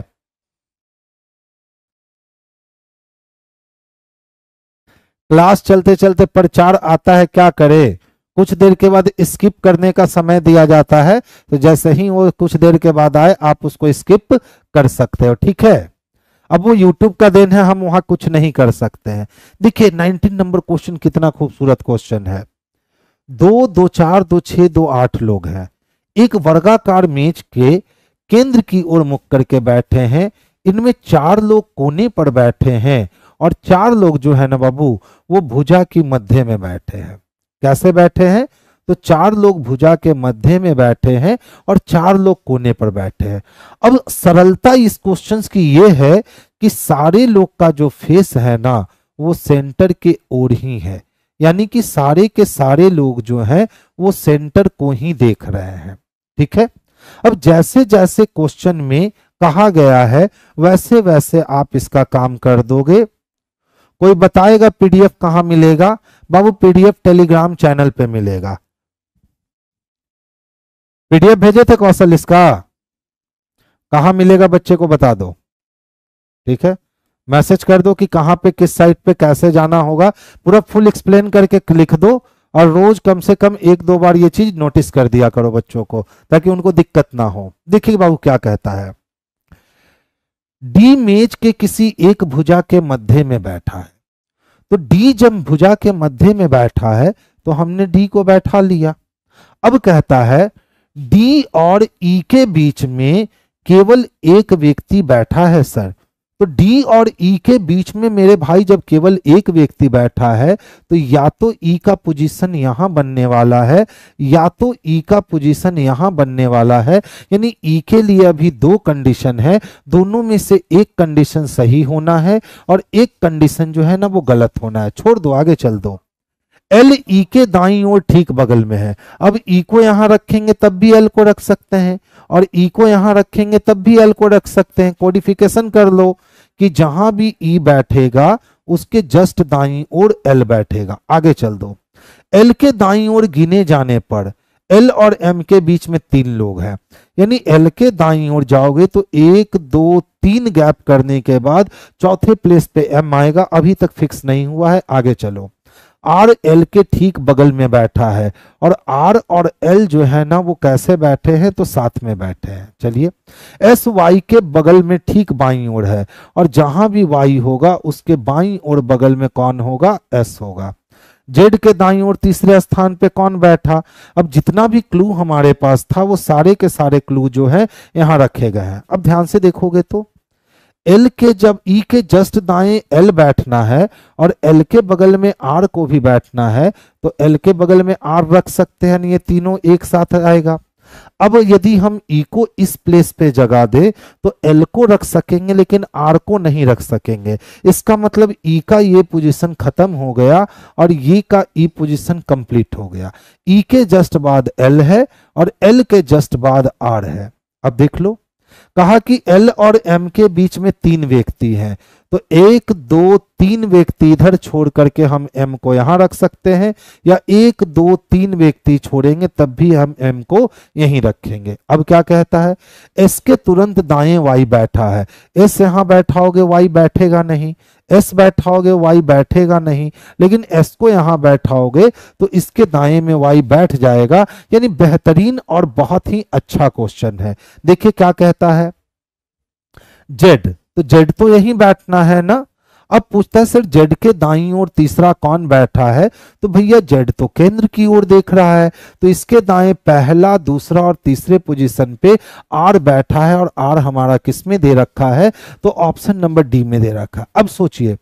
क्लास चलते चलते प्रचार आता है, क्या करे, कुछ देर के बाद स्किप करने का समय दिया जाता है, तो जैसे ही वो कुछ देर के बाद आए आप उसको स्किप कर सकते हो। ठीक है, अब वो YouTube का देन है, हम वहां कुछ नहीं कर सकते हैं। देखिए 19 नंबर क्वेश्चन कितना खूबसूरत क्वेश्चन है। 2, 2, 4, 2, 6, 2, 8 लोग हैं, एक वर्गाकार मेज के केंद्र की ओर मुख करके बैठे हैं, इनमें 4 लोग कोने पर बैठे हैं और 4 लोग जो है ना बाबू वो भुजा की मध्य में बैठे हैं। कैसे बैठे हैं? तो 4 लोग भुजा के मध्य में बैठे हैं और 4 लोग कोने पर बैठे हैं। अब सरलता इस क्वेश्चन की ये है कि सारे लोग का जो फेस है ना वो सेंटर के ओर ही है, यानी कि सारे के सारे लोग जो हैं वो सेंटर को ही देख रहे हैं। ठीक है, अब जैसे जैसे क्वेश्चन में कहा गया है वैसे वैसे आप इसका काम कर दोगे। कोई बताएगा पीडीएफ कहां मिलेगा? बाबू पीडीएफ टेलीग्राम चैनल पे मिलेगा। पीडीएफ भेजे थे कौशल, इसका कहां मिलेगा बच्चे को बता दो। ठीक है, मैसेज कर दो कि कहां पे किस साइट पे कैसे जाना होगा, पूरा फुल एक्सप्लेन करके लिख दो। और रोज कम से कम 1-2 बार ये चीज नोटिस कर दिया करो बच्चों को, ताकि उनको दिक्कत ना हो। देखिए बाबू क्या कहता है, डी मेज के किसी एक भुजा के मध्य में बैठा है। तो डी जब भुजा के मध्य में बैठा है तो हमने डी को बैठा लिया। अब कहता है डी और ई के बीच में केवल एक व्यक्ति बैठा है सर। तो डी और ई के बीच में मेरे भाई जब केवल एक व्यक्ति बैठा है तो या तो ई का पोजीशन यहां बनने वाला है या तो ई का पोजीशन यहां बनने वाला है। यानी ई के लिए अभी 2 कंडीशन है, दोनों में से एक कंडीशन सही होना है और एक कंडीशन जो है ना वो गलत होना है। छोड़ दो, आगे चल दो। एल ई के दाईं ओर ठीक बगल में है। अब ई को यहां रखेंगे तब भी एल को रख सकते हैं और ई को यहां रखेंगे तब भी एल को रख सकते हैं। कोडिफिकेशन कर लो कि जहां भी ई बैठेगा उसके जस्ट दाईं ओर एल बैठेगा। आगे चल दो। एल के दाईं ओर गिने जाने पर एल और एम के बीच में 3 लोग हैं, यानी एल के दाईं ओर जाओगे तो 1 2 3 गैप करने के बाद चौथे प्लेस पे एम आएगा। अभी तक फिक्स नहीं हुआ है, आगे चलो। आर एल के ठीक बगल में बैठा है और आर और एल जो है ना वो कैसे बैठे हैं तो साथ में बैठे हैं। चलिए, एस वाई के बगल में ठीक बाईं ओर है और जहां भी वाई होगा उसके बाईं ओर बगल में कौन होगा? एस होगा। जेड के दाईं ओर तीसरे स्थान पे कौन बैठा? अब जितना भी क्लू हमारे पास था वो सारे के सारे क्लू जो है यहां रखे गए हैं। अब ध्यान से देखोगे तो एल के जब ई के जस्ट दाएं एल बैठना है और एल के बगल में आर को भी बैठना है तो एल के बगल में आर रख सकते हैं, ये तीनों एक साथ आएगा। अब यदि हम ई को इस प्लेस पे जगह दे तो एल को रख सकेंगे लेकिन आर को नहीं रख सकेंगे। इसका मतलब ई का ये पोजीशन खत्म हो गया और ये का ई पोजीशन कंप्लीट हो गया। ई के जस्ट बाद एल है और एल के जस्ट बाद आर है। अब देख लो, कहा कि एल और एम के बीच में 3 व्यक्ति हैं तो 1 2 3 व्यक्ति इधर छोड़ करके हम एम को यहां रख सकते हैं या 1 2 3 व्यक्ति छोड़ेंगे तब भी हम एम को यहीं रखेंगे। अब क्या कहता है, एस के तुरंत दाएं वाई बैठा है। एस यहां बैठाओगे वाई बैठेगा नहीं, एस बैठाओगे वाई बैठेगा नहीं, लेकिन एस को यहां बैठाओगे तो इसके दाएं में वाई बैठ जाएगा। यानी बेहतरीन और बहुत ही अच्छा क्वेश्चन है। देखिए क्या कहता है, जेड, तो जेड तो यहीं बैठना है ना। अब पूछता है सर जेड के दाईं ओर तीसरा कौन बैठा है? तो भैया जेड तो केंद्र की ओर देख रहा है तो इसके दाएं पहला दूसरा और तीसरे पोजीशन पे आर बैठा है और आर हमारा किस में दे रखा है? तो ऑप्शन नंबर डी में दे रखा है। अब सोचिए,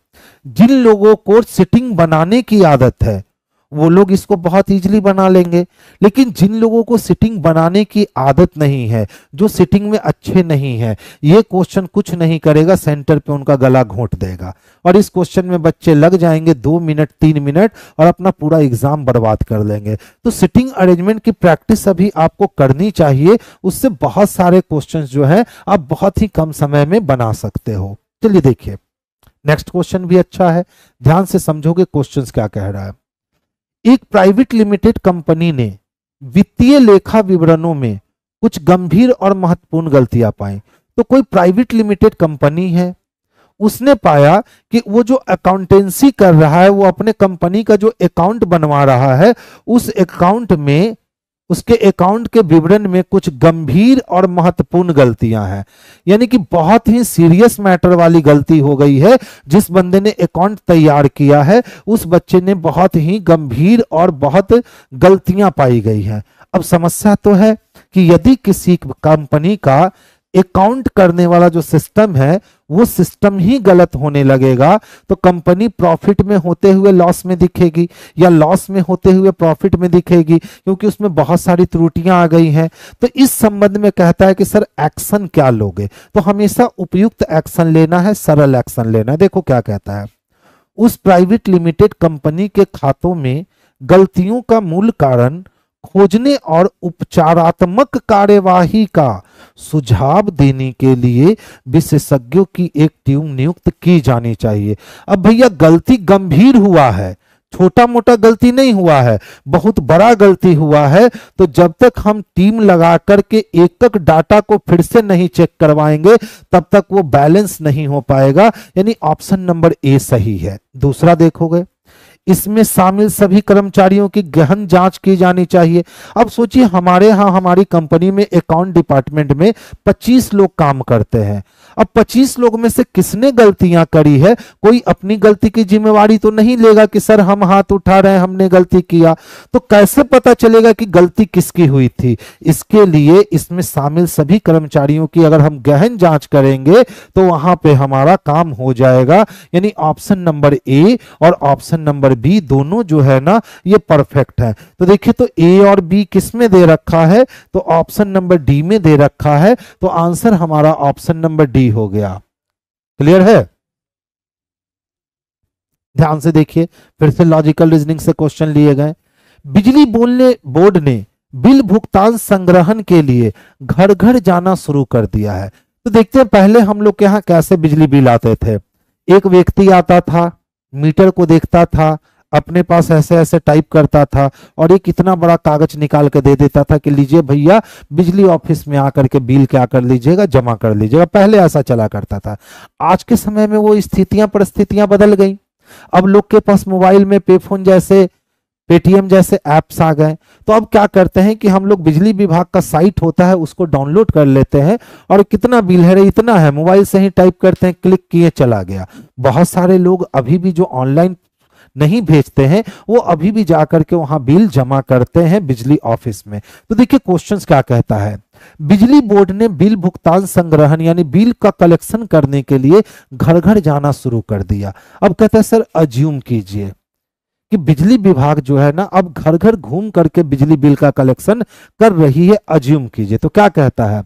जिन लोगों को सिटिंग बनाने की आदत है वो लोग इसको बहुत इजीली बना लेंगे, लेकिन जिन लोगों को सिटिंग बनाने की आदत नहीं है, जो सिटिंग में अच्छे नहीं है, ये क्वेश्चन कुछ नहीं करेगा, सेंटर पे उनका गला घोंट देगा और इस क्वेश्चन में बच्चे लग जाएंगे 2 मिनट 3 मिनट और अपना पूरा एग्जाम बर्बाद कर लेंगे। तो सिटिंग अरेंजमेंट की प्रैक्टिस अभी आपको करनी चाहिए, उससे बहुत सारे क्वेश्चन जो है आप बहुत ही कम समय में बना सकते हो। चलिए देखिए, नेक्स्ट क्वेश्चन भी अच्छा है, ध्यान से समझोगे क्वेश्चन क्या कह रहा है। एक प्राइवेट लिमिटेड कंपनी ने वित्तीय लेखा विवरणों में कुछ गंभीर और महत्वपूर्ण गलतियां पाई। तो कोई प्राइवेट लिमिटेड कंपनी है, उसने पाया कि वो जो अकाउंटेंसी कर रहा है, वो अपने कंपनी का जो अकाउंट बनवा रहा है, उस अकाउंट में, उसके अकाउंट के विवरण में कुछ गंभीर और महत्वपूर्ण गलतियां हैं। यानी कि बहुत ही सीरियस मैटर वाली गलती हो गई है। जिस बंदे ने अकाउंट तैयार किया है उस बच्चे ने बहुत ही गंभीर और बहुत गलतियां पाई गई हैं। अब समस्या तो है कि यदि किसी कंपनी का अकाउंट करने वाला जो सिस्टम है वो सिस्टम ही गलत होने लगेगा तो कंपनी प्रॉफिट में होते हुए लॉस में दिखेगी या लॉस में होते हुए प्रॉफिट में दिखेगी, क्योंकि उसमें बहुत सारी त्रुटियां आ गई हैं। तो इस संबंध में कहता है कि सर एक्शन क्या लोगे, तो हमेशा उपयुक्त एक्शन लेना है, सरल एक्शन लेना है। देखो क्या कहता है, उस प्राइवेट लिमिटेड कंपनी के खातों में गलतियों का मूल कारण खोजने और उपचारात्मक कार्यवाही का सुझाव देने के लिए विशेषज्ञों की एक टीम नियुक्त की जानी चाहिए। अब भैया गलती गंभीर हुआ है, छोटा मोटा गलती नहीं हुआ है, बहुत बड़ा गलती हुआ है, तो जब तक हम टीम लगा करके एक एक डाटा को फिर से नहीं चेक करवाएंगे तब तक वो बैलेंस नहीं हो पाएगा। यानी ऑप्शन नंबर ए सही है। दूसरा देखोगे, इसमें शामिल सभी कर्मचारियों की गहन जांच की जानी चाहिए। अब सोचिए हमारे यहाँ हमारी कंपनी में अकाउंट डिपार्टमेंट में 25 लोग काम करते हैं। अब 25 लोग में से किसने गलतियां करी है, कोई अपनी गलती की जिम्मेवारी तो नहीं लेगा कि सर हम हाथ उठा रहे हैं हमने गलती किया, तो कैसे पता चलेगा कि गलती किसकी हुई थी। इसके लिए इसमें शामिल सभी कर्मचारियों की अगर हम गहन जांच करेंगे तो वहां पे हमारा काम हो जाएगा। यानी ऑप्शन नंबर ए और ऑप्शन नंबर बी दोनों जो है ना ये परफेक्ट है। तो देखिए तो ए और बी किस में दे रखा है, तो ऑप्शन नंबर डी में दे रखा है, तो आंसर हमारा ऑप्शन नंबर डी हो गया। क्लियर है? ध्यान से देखिए, फिर से लॉजिकल रीजनिंग से क्वेश्चन लिए गए। बिजली बोर्ड ने बिल भुगतान संग्रहण के लिए घर घर जाना शुरू कर दिया है। तो देखते हैं पहले हम लोग के यहाँ कैसे बिजली बिल आते थे। एक व्यक्ति आता था, मीटर को देखता था, अपने पास ऐसे ऐसे टाइप करता था और एक इतना बड़ा कागज निकाल के दे देता था कि लीजिए भैया बिजली ऑफिस में आकर के बिल क्या कर लीजिएगा, जमा कर लीजिएगा। पहले ऐसा चला करता था। आज के समय में वो स्थितियां परिस्थितियां बदल गई। अब लोग के पास मोबाइल में पेफोन जैसे पेटीएम जैसे ऐप्स आ गए, तो अब क्या करते हैं कि हम लोग बिजली विभाग का साइट होता है उसको डाउनलोड कर लेते हैं और कितना बिल है रे इतना है, मोबाइल से ही टाइप करते हैं, क्लिक किए चला गया। बहुत सारे लोग अभी भी जो ऑनलाइन नहीं भेजते हैं वो अभी भी जाकर के वहां बिल जमा करते हैं बिजली ऑफिस में। तो देखिए क्वेश्चंस क्या कहता है, बिजली बोर्ड ने बिल भुगतान संग्रहण यानी बिल का कलेक्शन करने के लिए घर घर जाना शुरू कर दिया। अब कहता है सर अज्यूम कीजिए कि बिजली विभाग जो है ना अब घर घर घूम करके बिजली बिल का कलेक्शन कर रही है। अज्यूम कीजिए, तो क्या कहता है,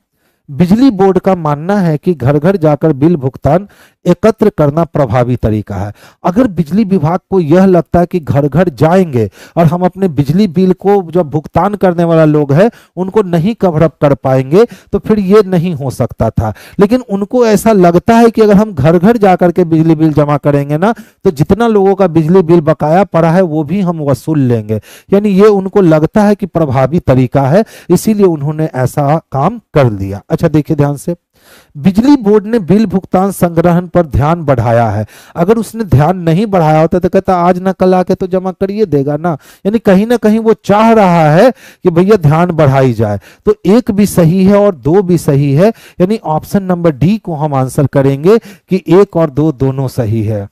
बिजली बोर्ड का मानना है कि घर घर जाकर बिल भुगतान एकत्र करना प्रभावी तरीका है। अगर बिजली विभाग को यह लगता है कि घर घर जाएंगे और हम अपने बिजली बिल को जो भुगतान करने वाला लोग है उनको नहीं कवर अप कर पाएंगे तो फिर ये नहीं हो सकता था। लेकिन उनको ऐसा लगता है कि अगर हम घर घर जाकर के बिजली बिल जमा करेंगे ना तो जितना लोगों का बिजली बिल बकाया पड़ा है वो भी हम वसूल लेंगे। यानी ये उनको लगता है कि प्रभावी तरीका है, इसीलिए उन्होंने ऐसा काम कर लिया। अच्छा देखिए ध्यान से, बिजली बोर्ड ने बिल भुगतान संग्रहण पर ध्यान बढ़ाया है। अगर उसने ध्यान नहीं बढ़ाया होता तो कहता आज ना कल आके तो जमा करिए देगा ना। यानी कहीं ना कहीं वो चाह रहा है कि भैया ध्यान बढ़ाई जाए। तो एक भी सही है और दो भी सही है, यानी ऑप्शन नंबर डी को हम आंसर करेंगे कि एक और दो दोनों सही है।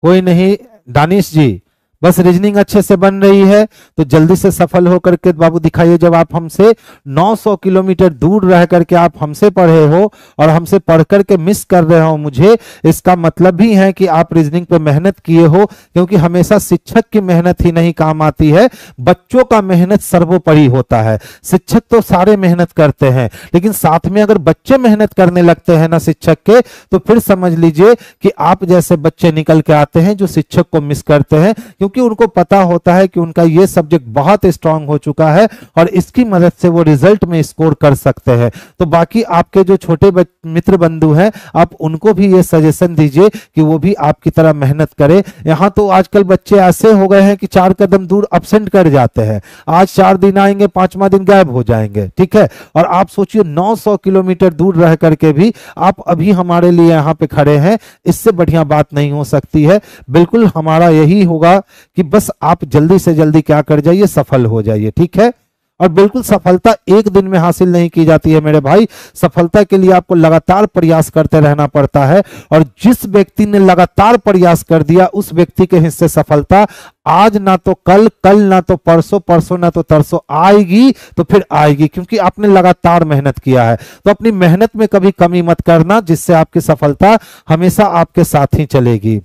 कोई नहीं दानिश जी, बस रीजनिंग अच्छे से बन रही है तो जल्दी से सफल होकर के बाबू दिखाइए। जब आप हमसे 900 किलोमीटर दूर रह करके आप हमसे पढ़े हो और हमसे पढ़ करके मिस कर रहे हो मुझे, इसका मतलब भी है कि आप रीजनिंग पे मेहनत किए हो। क्योंकि हमेशा शिक्षक की मेहनत ही नहीं काम आती है, बच्चों का मेहनत सर्वोपरि होता है। शिक्षक तो सारे मेहनत करते हैं, लेकिन साथ में अगर बच्चे मेहनत करने लगते हैं ना शिक्षक के, तो फिर समझ लीजिए कि आप जैसे बच्चे निकल के आते हैं जो शिक्षक को मिस करते हैं, क्योंकि उनको पता होता है कि उनका ये सब्जेक्ट बहुत स्ट्रांग हो चुका है और इसकी मदद से वो रिजल्ट में स्कोर कर सकते हैं। तो बाकी आपके जो छोटे मित्र बंधु हैं आप उनको भी ये सजेशन दीजिए कि वो भी आपकी तरह मेहनत करें। यहाँ तो आजकल बच्चे ऐसे हो गए हैं कि 4 कदम दूर अब्सेंट कर जाते हैं। आज 4 दिन आएंगे, 5वां दिन गायब हो जाएंगे। ठीक है, और आप सोचिए 900 किलोमीटर दूर रह करके भी आप अभी हमारे लिए यहाँ पे खड़े हैं, इससे बढ़िया बात नहीं हो सकती है। बिल्कुल हमारा यही होगा कि बस आप जल्दी से जल्दी क्या कर जाइए, सफल हो जाइए। ठीक है, और बिल्कुल सफलता एक दिन में हासिल नहीं की जाती है मेरे भाई। सफलता के लिए आपको लगातार प्रयास करते रहना पड़ता है, और जिस व्यक्ति ने लगातार प्रयास कर दिया उस व्यक्ति के हिस्से सफलता आज ना तो कल, कल ना तो परसों, परसों ना तो तरसों आएगी, तो फिर आएगी, क्योंकि आपने लगातार मेहनत किया है। तो अपनी मेहनत में कभी कमी मत करना, जिससे आपकी सफलता हमेशा आपके साथ ही चलेगी।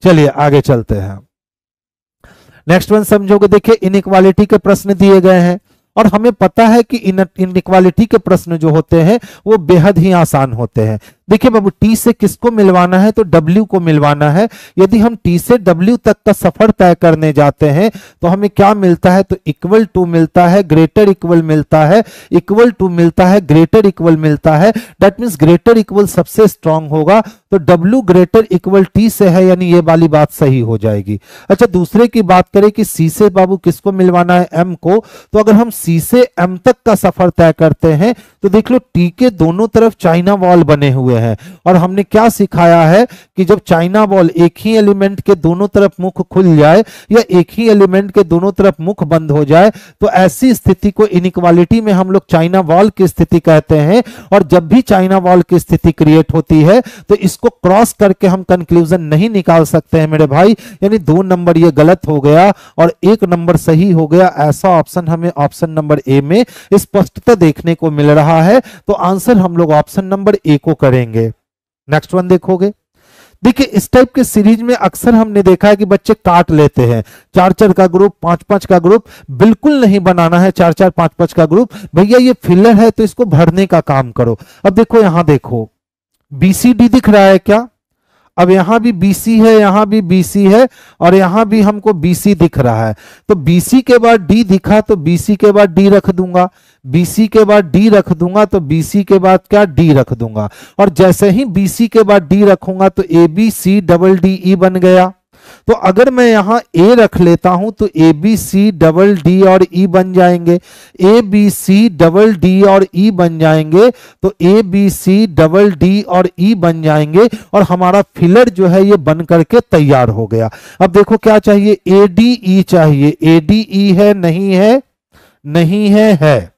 चलिए आगे चलते हैं। नेक्स्ट वन समझोगे, देखिए इनइक्वालिटी के प्रश्न दिए गए हैं, और हमें पता है कि इनइक्वालिटी के प्रश्न जो होते हैं वो बेहद ही आसान होते हैं। देखिए बाबू, टी से किसको मिलवाना है? तो डब्ल्यू को मिलवाना है। यदि हम टी से डब्ल्यू तक का सफर तय करने जाते हैं तो हमें क्या मिलता है? तो इक्वल टू मिलता है, ग्रेटर इक्वल मिलता है, इक्वल टू मिलता है, ग्रेटर इक्वल मिलता है। दैट मीन्स ग्रेटर इक्वल सबसे स्ट्रांग होगा, तो डब्ल्यू ग्रेटर इक्वल टी से है, यानी ये वाली बात सही हो जाएगी। अच्छा, दूसरे की बात करें कि सी से बाबू किसको मिलवाना है? एम को। तो अगर हम सी से एम तक का सफर तय करते हैं तो देख लो टी के दोनों तरफ चाइना वॉल बने हुए हैं, और हमने क्या सिखाया है कि जब चाइना वॉल एक ही एलिमेंट के दोनों तरफ मुख खुल जाए या एक ही एलिमेंट के दोनों तरफ मुख बंद हो जाए तो ऐसी स्थिति को इनइक्वालिटी में हम लोग चाइना वॉल की स्थिति कहते हैं। और जब भी चाइना वॉल की स्थिति क्रिएट होती है तो इसको क्रॉस करके हम कंक्लूजन नहीं निकाल सकते हैं मेरे भाई, यानी 2 नंबर ये गलत हो गया और 1 नंबर सही हो गया। ऐसा ऑप्शन हमें ऑप्शन नंबर ए में स्पष्टता देखने को मिल रहा है, तो आंसर हम लोग ऑप्शन नंबर ए को करेंगे। नेक्स्ट वन देखोगे, देखिए इस टाइप के सीरीज में अक्सर हमने देखा है कि बच्चे काट लेते हैं 4-4 का ग्रुप, 5-5 का ग्रुप। बिल्कुल नहीं बनाना है 4-4 5-5 का ग्रुप, भैया ये फिलर है तो इसको भरने का काम करो। अब देखो यहां देखो BCD दिख रहा है क्या? अब यहां भी BC है, यहां भी BC है, और यहां भी हमको BC दिख रहा है। तो BC के बाद D दिखा तो BC के बाद D रख दूंगा, BC के बाद D रख दूंगा तो BC के बाद क्या? D रख दूंगा। और जैसे ही BC के बाद D रखूंगा तो ABCDE बन गया। तो अगर मैं यहां A रख लेता हूं तो ABCD और E बन जाएंगे, ABCD और E बन जाएंगे, तो ABCD और E बन जाएंगे, और हमारा फिलर जो है ये बन करके तैयार हो गया। अब देखो क्या चाहिए? ADE चाहिए। ADE है? नहीं है? नहीं है, है।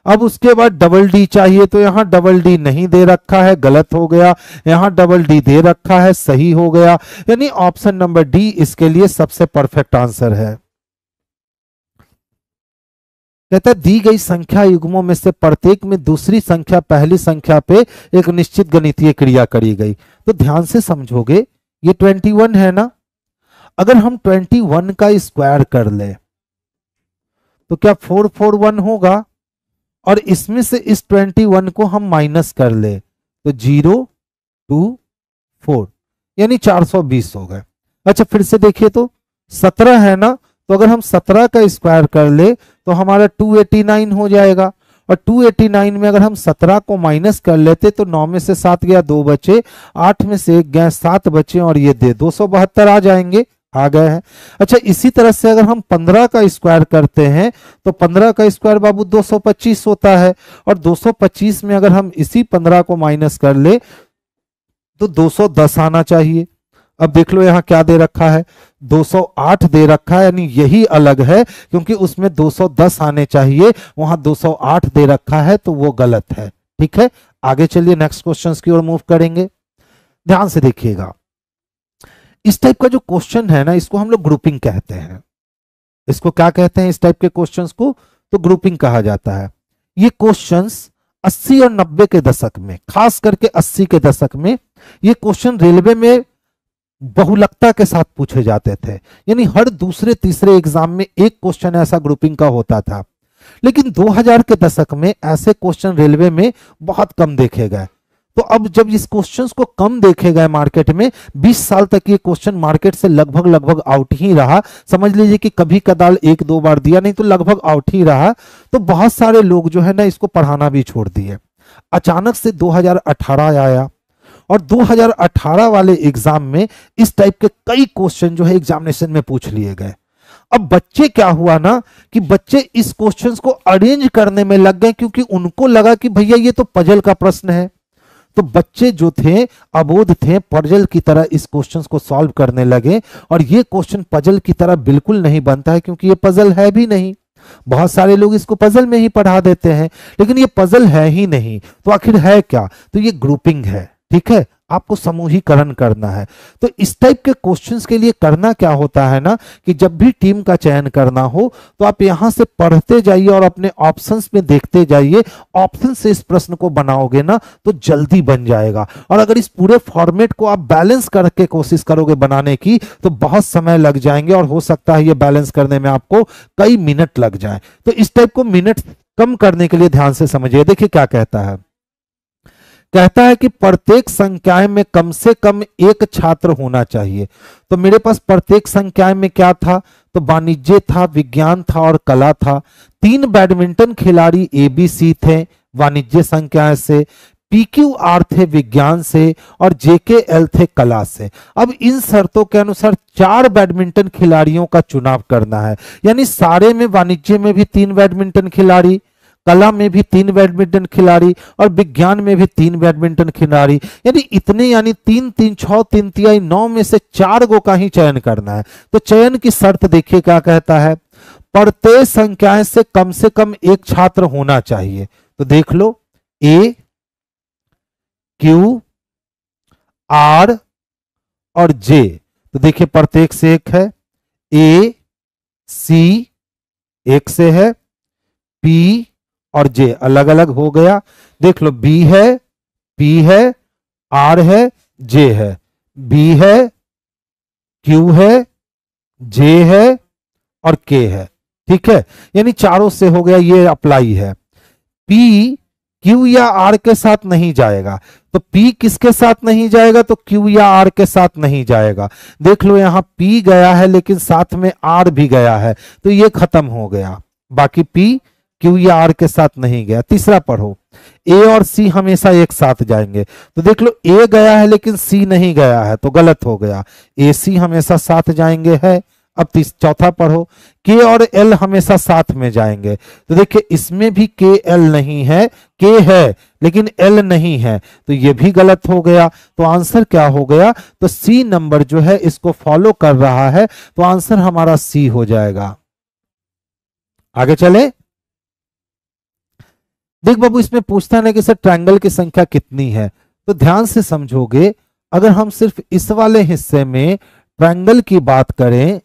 अब उसके बाद D चाहिए, तो यहां D नहीं दे रखा है, गलत हो गया। यहां D दे रखा है, सही हो गया। यानी ऑप्शन नंबर डी इसके लिए सबसे परफेक्ट आंसर है। कहता है दी गई संख्या युग्मों में से प्रत्येक में दूसरी संख्या पहली संख्या पे एक निश्चित गणितीय क्रिया करी गई। तो ध्यान से समझोगे, ये 21 है ना, अगर हम 21 का स्क्वायर कर ले तो क्या 441 होगा? और इसमें से इस 21 को हम माइनस कर ले तो 0 2 4 यानी 420 हो गए। अच्छा फिर से देखिए तो 17 है ना, तो अगर हम 17 का स्क्वायर कर ले तो हमारा 289 हो जाएगा। और 289 में अगर हम 17 को माइनस कर लेते तो 9 में से 7 गया, 2 बचे, 8 में से 1 गया, 7 बचे, और ये 272 आ जाएंगे, आ गए हैं। अच्छा इसी तरह से अगर हम 15 का स्क्वायर करते हैं तो 15 का स्क्वायर बाबू 225 होता है, और 225 में अगर हम इसी 15 को माइनस कर ले तो 210 आना चाहिए। अब देख लो यहां क्या दे रखा है? 208 दे रखा है, यानी यही अलग है क्योंकि उसमें 210 आने चाहिए, वहां 208 दे रखा है, तो वो गलत है। ठीक है, आगे चलिए नेक्स्ट क्वेश्चन की ओर मूव करेंगे। ध्यान से देखिएगा, इस टाइप का जो क्वेश्चन है ना, इसको हम लोग ग्रुपिंग कहते हैं। इसको क्या कहते हैं? इस टाइप के क्वेश्चंस को तो ग्रुपिंग कहा जाता है। ये क्वेश्चंस 80 और 90 के दशक में, खास करके 80 के दशक में, ये क्वेश्चन रेलवे में बहुलकता के साथ पूछे जाते थे, यानी हर दूसरे तीसरे एग्जाम में एक क्वेश्चन ऐसा ग्रुपिंग का होता था। लेकिन 2000 के दशक में ऐसे क्वेश्चन रेलवे में बहुत कम देखे गए। तो अब जब इस क्वेश्चंस को कम देखे गए मार्केट में, 20 साल तक ये क्वेश्चन मार्केट से लगभग आउट ही रहा। समझ लीजिए कि कभी कदाल 1-2 बार दिया, नहीं तो लगभग आउट ही रहा। तो बहुत सारे लोग जो है ना इसको पढ़ाना भी छोड़ दिए। अचानक से 2018 आया, और 2018 वाले एग्जाम में इस टाइप के कई क्वेश्चन जो है एग्जामिनेशन में पूछ लिए गए। अब बच्चे क्या हुआ ना कि बच्चे इस क्वेश्चंस को अरेंज करने में लग गए, क्योंकि उनको लगा कि भैया ये तो पजल का प्रश्न है। तो बच्चे जो थे अबोध थे, पजल की तरह इस क्वेश्चंस को सॉल्व करने लगे, और ये क्वेश्चन पजल की तरह बिल्कुल नहीं बनता है क्योंकि ये पजल है भी नहीं। बहुत सारे लोग इसको पजल में ही पढ़ा देते हैं, लेकिन ये पजल है ही नहीं। तो आखिर है क्या? तो ये ग्रुपिंग है। ठीक है, आपको समूहीकरण करना है। तो इस टाइप के क्वेश्चंस के लिए करना क्या होता है ना, कि जब भी टीम का चयन करना हो तो आप यहां से पढ़ते जाइए और अपने ऑप्शंस में देखते जाइए। ऑप्शन से इस प्रश्न को बनाओगे ना तो जल्दी बन जाएगा। और अगर इस पूरे फॉर्मेट को आप बैलेंस करके कोशिश करोगे बनाने की तो बहुत समय लग जाएंगे, और हो सकता है ये बैलेंस करने में आपको कई मिनट लग जाए। तो इस टाइप को मिनट कम करने के लिए ध्यान से समझिए। देखिए क्या कहता है, कहता है कि प्रत्येक संख्याएं में कम से कम एक छात्र होना चाहिए। तो मेरे पास प्रत्येक संख्याएं में क्या था, तो वाणिज्य था, विज्ञान था और कला था। 3 बैडमिंटन खिलाड़ी ABC थे वाणिज्य संख्याएं से, PQR थे विज्ञान से, और JKL थे कला से। अब इन शर्तों के अनुसार 4 बैडमिंटन खिलाड़ियों का चुनाव करना है। यानी सारे में, वाणिज्य में भी 3 बैडमिंटन खिलाड़ी, कला में भी 3 बैडमिंटन खिलाड़ी, और विज्ञान में भी 3 बैडमिंटन खिलाड़ी। यानी इतने, यानी 3 3 6 3 तिहाई 9 में से 4 गो का ही चयन करना है। तो चयन की शर्त देखिए क्या कहता है, प्रत्येक संख्याएं से कम एक छात्र होना चाहिए। तो देख लो, A, Q, R और J। तो देखिए प्रत्येक से एक है, A, C एक से है, P और J अलग अलग हो गया। देख लो, B है, P है, R है, J है, B है, Q है, J है और K है। ठीक है, यानी चारों से हो गया, ये अप्लाई है। P Q या R के साथ नहीं जाएगा, तो P किसके साथ नहीं जाएगा, तो Q या R के साथ नहीं जाएगा। देख लो, यहां P गया है लेकिन साथ में R भी गया है, तो ये खत्म हो गया। बाकी P Q या R के साथ नहीं गया। तीसरा पढ़ो, A और C हमेशा एक साथ जाएंगे। तो देख लो, A गया है लेकिन C नहीं गया है, तो गलत हो गया। AC हमेशा साथ जाएंगे है। अब चौथा पढ़ो, K और L हमेशा साथ में जाएंगे। तो देखिए इसमें भी K L नहीं है, K है लेकिन L नहीं है, तो ये भी गलत हो गया। तो आंसर क्या हो गया, तो C नंबर जो है इसको फॉलो कर रहा है, तो आंसर हमारा C हो जाएगा। आगे चले। देख बाबू, इसमें पूछता है ना कि सर ट्रायंगल की संख्या कितनी है। तो ध्यान से समझोगे, अगर हम सिर्फ इस वाले हिस्से में ट्रायंगल की बात करें,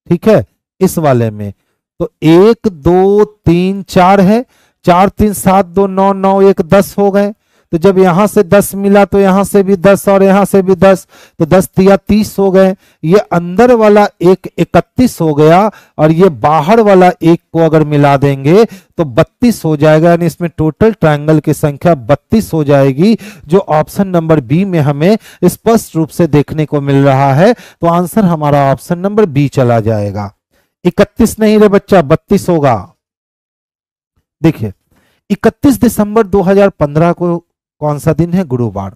ठीक है, इस वाले में, तो 1 2 3 4 है, 4 3 7 2 9 9 1 10 हो गए। तो जब यहां से 10 मिला तो यहां से भी 10 और यहां से भी 10, तो 10 तिया 30 हो गए। ये अंदर वाला एक 31 हो गया, और ये बाहर वाला एक को अगर मिला देंगे तो 32 हो जाएगा। यानी इसमें टोटल ट्रायंगल की संख्या 32 हो जाएगी, जो ऑप्शन नंबर बी में हमें स्पष्ट रूप से देखने को मिल रहा है। तो आंसर हमारा ऑप्शन नंबर बी चला जाएगा। 31 नहीं रे बच्चा, 32 होगा। देखिए 31 दिसंबर 2015 को कौन सा दिन है, गुरुवार।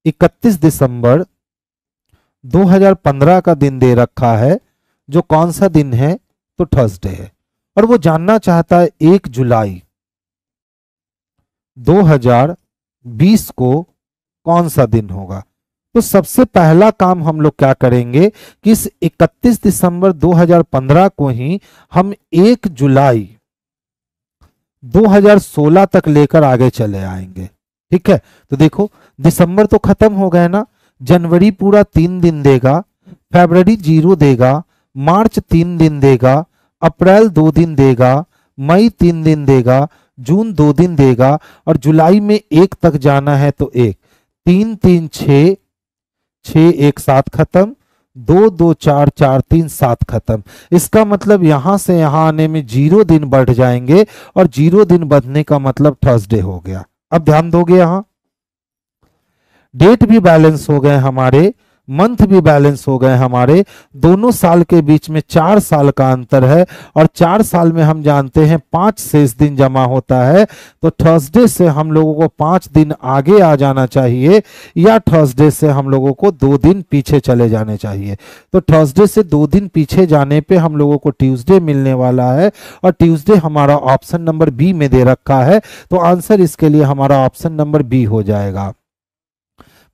31 दिसंबर 2015 का दिन दे रखा है, जो कौन सा दिन है, तो थर्सडे है। और वो जानना चाहता है 1 जुलाई 2020 को कौन सा दिन होगा। तो सबसे पहला काम हम लोग क्या करेंगे कि इस 31 दिसंबर 2015 को ही हम 1 जुलाई 2016 तक लेकर आगे चले आएंगे। ठीक है, तो देखो दिसंबर तो खत्म हो गए ना, जनवरी पूरा 3 दिन देगा, फरवरी 0 देगा, मार्च 3 दिन देगा, अप्रैल 2 दिन देगा, मई 3 दिन देगा, जून 2 दिन देगा, और जुलाई में 1 तक जाना है तो 1 3 3 6 6 1 7 खत्म, 2 2 4 4 3 7 खत्म। इसका मतलब यहां से यहां आने में 0 दिन बढ़ जाएंगे, और 0 दिन बढ़ने का मतलब थर्सडे हो गया। अब ध्यान दोगे, यहां डेट भी बैलेंस हो गए हमारे, मंथ भी बैलेंस हो गए हमारे। दोनों साल के बीच में 4 साल का अंतर है, और 4 साल में हम जानते हैं 5 शेष दिन जमा होता है। तो थर्सडे से हम लोगों को 5 दिन आगे आ जाना चाहिए, या थर्सडे से हम लोगों को 2 दिन पीछे चले जाने चाहिए। तो थर्सडे से 2 दिन पीछे जाने पे हम लोगों को ट्यूसडे मिलने वाला है, और ट्यूसडे हमारा ऑप्शन नंबर बी में दे रखा है। तो आंसर इसके लिए हमारा ऑप्शन नंबर बी हो जाएगा।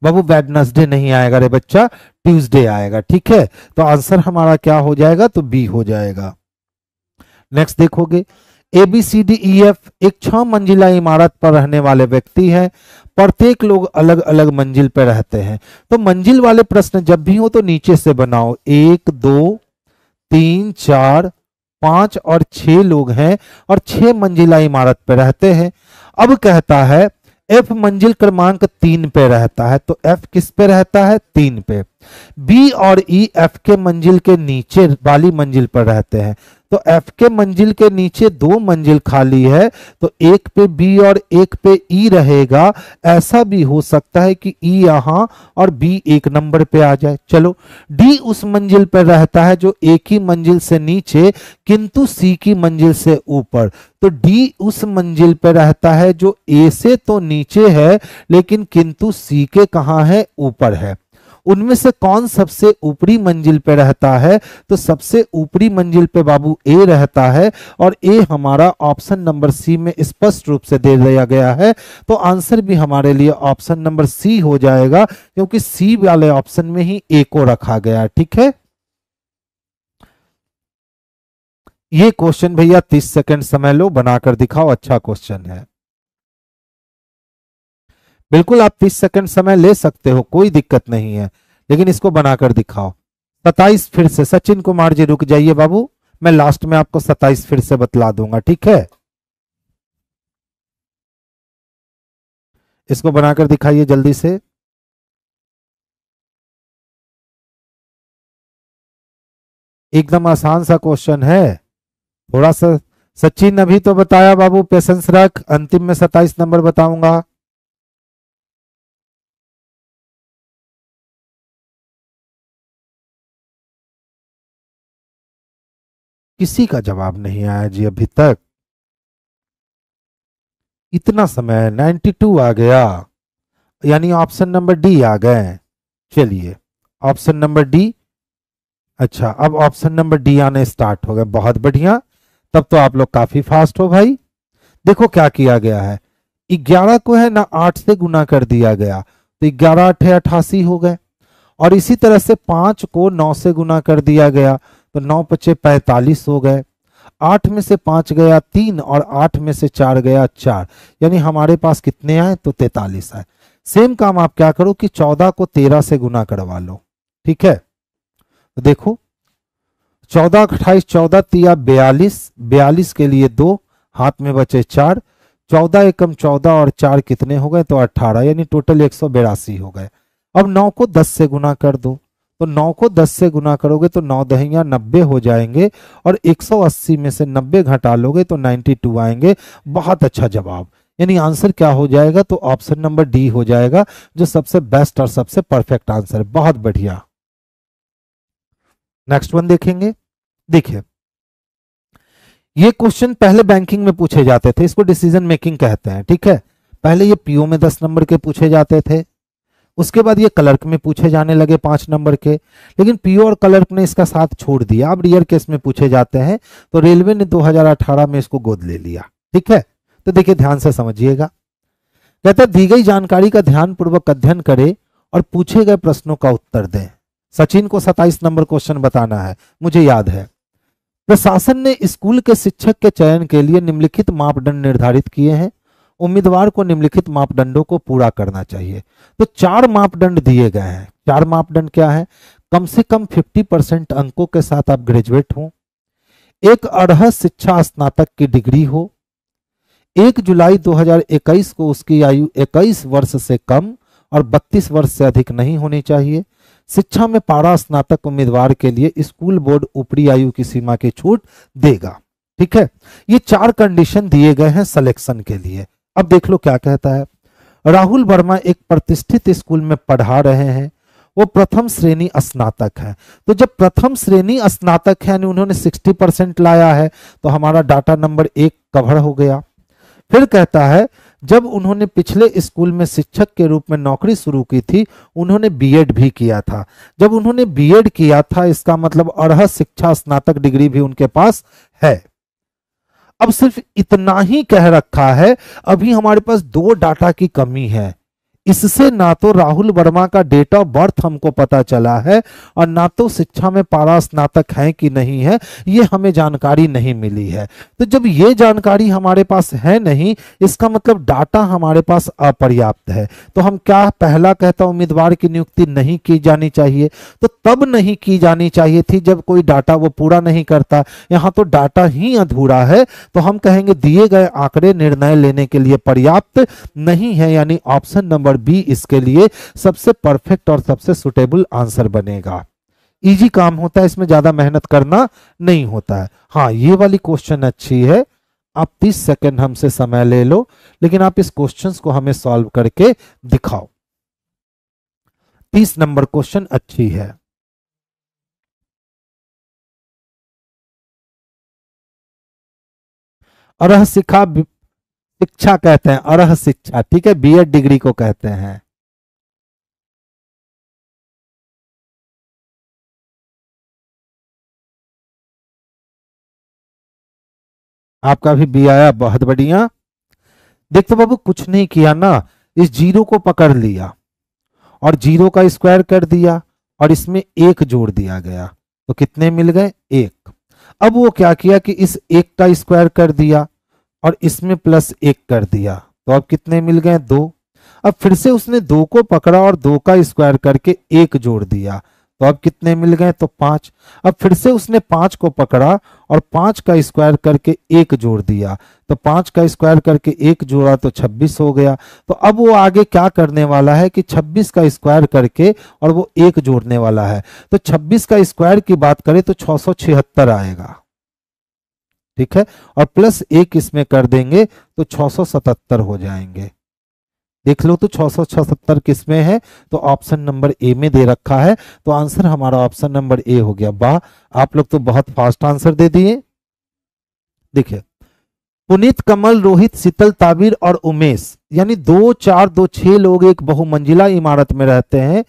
बाबू वेडनेसडे नहीं आएगा रे बच्चा, ट्यूसडे आएगा। ठीक है, तो आंसर हमारा क्या हो जाएगा, तो बी हो जाएगा। नेक्स्ट देखोगे, ABCDEF एक 6 मंजिला इमारत पर रहने वाले व्यक्ति है, प्रत्येक लोग अलग अलग मंजिल पर रहते हैं। तो मंजिल वाले प्रश्न जब भी हो तो नीचे से बनाओ, 1 2 3 4 5 और 6 लोग हैं और 6 मंजिला इमारत पे रहते हैं। अब कहता है F मंजिल क्रमांक 3 पे रहता है, तो F किस पे रहता है? 3 पे। B और E F के मंजिल के नीचे वाली मंजिल पर रहते हैं, तो F के मंजिल के नीचे 2 मंजिल खाली है, तो एक पे B और एक पे E रहेगा। ऐसा भी हो सकता है कि E यहां और B 1 नंबर पे आ जाए। चलो, D उस मंजिल पर रहता है जो एक ही मंजिल से नीचे किंतु C की मंजिल से ऊपर, तो D उस मंजिल पर रहता है जो A से तो नीचे है लेकिन किंतु C के कहां है? ऊपर है। उनमें से कौन सबसे ऊपरी मंजिल पे रहता है? तो सबसे ऊपरी मंजिल पे बाबू ए रहता है, और ए हमारा ऑप्शन नंबर सी में स्पष्ट रूप से दे दिया गया है। तो आंसर भी हमारे लिए ऑप्शन नंबर सी हो जाएगा, क्योंकि सी वाले ऑप्शन में ही ए को रखा गया है। ठीक है, ये क्वेश्चन भैया 30 सेकंड समय लो, बनाकर दिखाओ। अच्छा क्वेश्चन है, बिल्कुल आप 30 सेकंड समय ले सकते हो, कोई दिक्कत नहीं है, लेकिन इसको बनाकर दिखाओ। 27 फिर से, सचिन कुमार जी रुक जाइए बाबू, मैं लास्ट में आपको 27 फिर से बतला दूंगा। ठीक है, इसको बनाकर दिखाइए जल्दी से। एकदम आसान सा क्वेश्चन है, थोड़ा सा। सचिन अभी तो बताया बाबू, पेशेंस रख, अंतिम में 27 नंबर बताऊंगा। किसी का जवाब नहीं आया जी अभी तक, इतना समय। 92 आ गया, यानी ऑप्शन नंबर डी आ गए। चलिए, ऑप्शन नंबर डी। अच्छा, अब ऑप्शन नंबर डी आने स्टार्ट हो गए, बहुत बढ़िया। तब तो आप लोग काफी फास्ट हो भाई। देखो क्या किया गया है, 11 को है ना 8 से गुना कर दिया गया, तो 11 8 88 हो गए। और इसी तरह से 5 को 9 से गुना कर दिया गया, तो 9 पचे 45 हो गए। 8 में से 5 गया 3 और 8 में से 4 गया 4, यानी हमारे पास कितने आए? तो 43 आए। सेम काम आप क्या करो कि 14 को 13 से गुना करवा लो। ठीक है, तो देखो 14 28 14 तिया 42, 42 के लिए 2, हाथ में बचे 4, 14 एकम 14 और 4 कितने हो गए? तो 18, यानी टोटल 182 हो गए। अब 9 को 10 से गुना कर दो, तो 9 को 10 से गुना करोगे तो 9 दहिया 90 हो जाएंगे, और 180 में से 90 घटा लोगे तो 92 आएंगे। बहुत अच्छा जवाब, यानी आंसर क्या हो जाएगा? तो ऑप्शन नंबर डी हो जाएगा, जो सबसे बेस्ट और सबसे परफेक्ट आंसर है। बहुत बढ़िया। नेक्स्ट वन देखेंगे। देखिए, ये क्वेश्चन पहले बैंकिंग में पूछे जाते थे, इसको डिसीजन मेकिंग कहते हैं। ठीक है, पहले ये पीओ में 10 नंबर के पूछे जाते थे, उसके बाद ये क्लर्क में पूछे जाने लगे 5 नंबर के, लेकिन पीओ और क्लर्क ने इसका साथ छोड़ दिया, अब रियर केस में पूछे जाते हैं। तो रेलवे ने 2018 में इसको गोद ले लिया। ठीक है, तो देखिए ध्यान से समझिएगा। कहता है दी गई जानकारी का ध्यानपूर्वक अध्ययन करें और पूछे गए प्रश्नों का उत्तर दें। सचिन को 27 नंबर क्वेश्चन बताना है, मुझे याद है। प्रशासन ने स्कूल के शिक्षक के चयन के लिए निम्नलिखित मापदंड निर्धारित किए हैं, उम्मीदवार को निम्नलिखित मापदंडों को पूरा करना चाहिए। तो 4 मापदंड दिए गए हैं। 4 मापदंड क्या है? कम से कम 50% अंकों के साथ आप ग्रेजुएट हो, एक अर्ह शिक्षा स्नातक की डिग्री हो, 1 जुलाई 2021 को उसकी आयु 21 वर्ष से कम और 32 वर्ष से अधिक नहीं होनी चाहिए। शिक्षा में पारा स्नातक उम्मीदवार के लिए स्कूल बोर्ड ऊपरी आयु की सीमा की छूट देगा। ठीक है, ये 4 कंडीशन दिए गए हैं सिलेक्शन के लिए। अब देख लो क्या कहता है। राहुल वर्मा एक प्रतिष्ठित स्कूल में पढ़ा रहे हैं, वो प्रथम श्रेणी स्नातक है। तो जब प्रथम श्रेणी स्नातक है यानी उन्होंने 60% लाया है, तो हमारा डाटा नंबर 1 कवर हो गया। फिर कहता है जब उन्होंने पिछले स्कूल में शिक्षक के रूप में नौकरी शुरू की थी, उन्होंने बीएड भी किया था। जब उन्होंने बीएड किया था, इसका मतलब अर्ह शिक्षा स्नातक डिग्री भी उनके पास है। अब सिर्फ इतना ही कह रखा है, अभी हमारे पास 2 डाटा की कमी है। इससे ना तो राहुल वर्मा का डेट ऑफ बर्थ हमको पता चला है और ना तो शिक्षा में पारा स्नातक है कि नहीं है, ये हमें जानकारी नहीं मिली है। तो जब ये जानकारी हमारे पास है नहीं, इसका मतलब डाटा हमारे पास अपर्याप्त है। तो हम क्या पहला कहता उम्मीदवार की नियुक्ति नहीं की जानी चाहिए, तो तब नहीं की जानी चाहिए थी जब कोई डाटा वो पूरा नहीं करता। यहाँ तो डाटा ही अधूरा है, तो हम कहेंगे दिए गए आंकड़े निर्णय लेने के लिए पर्याप्त नहीं है, यानी ऑप्शन नंबर बी इसके लिए सबसे परफेक्ट और सबसे सुटेबल आंसर बनेगा। इजी काम होता है, इसमें ज्यादा मेहनत करना नहीं होता है। हाँ, ये वाली क्वेश्चन अच्छी है, आप 30 सेकंड हमसे समय ले लो, लेकिन आप इस क्वेश्चन को हमें सॉल्व करके दिखाओ। 30 नंबर क्वेश्चन अच्छी है। अरह शिक्षा कहते हैं, अरह शिक्षा, ठीक है, बीएड डिग्री को कहते हैं। आपका भी बी आया, बहुत बढ़िया। देख तो बाबू कुछ नहीं किया ना, इस जीरो को पकड़ लिया और जीरो का स्क्वायर कर दिया और इसमें एक जोड़ दिया गया, तो कितने मिल गए? एक। अब वो क्या किया कि इस एक का स्क्वायर कर दिया और इसमें प्लस एक कर दिया, तो अब कितने मिल गए? दो। अब फिर से उसने दो को पकड़ा और दो का स्क्वायर करके एक जोड़ दिया, तो अब कितने मिल गए? तो पांच। अब फिर से उसने पांच को पकड़ा और पांच का स्क्वायर करके एक जोड़ दिया, तो पांच का स्क्वायर करके एक जोड़ा तो 26 हो गया। तो अब वो आगे क्या करने वाला है कि 26 का स्क्वायर करके और वो एक जोड़ने वाला है, तो 26 का स्क्वायर की बात करें तो 676 आएगा, ठीक है, और प्लस एक इसमें कर देंगे तो 677 हो जाएंगे। देख लो तो 676 किसमें है? तो ऑप्शन नंबर ए में दे रखा है, तो आंसर हमारा ऑप्शन नंबर ए हो गया। वाह, आप लोग तो बहुत फास्ट आंसर दे दिए। देखिए, पुनीत, कमल, रोहित, शीतल, ताबिर और उमेश, यानी 2 4 2 6 लोग एक बहुमंजिला इमारत में रहते हैं।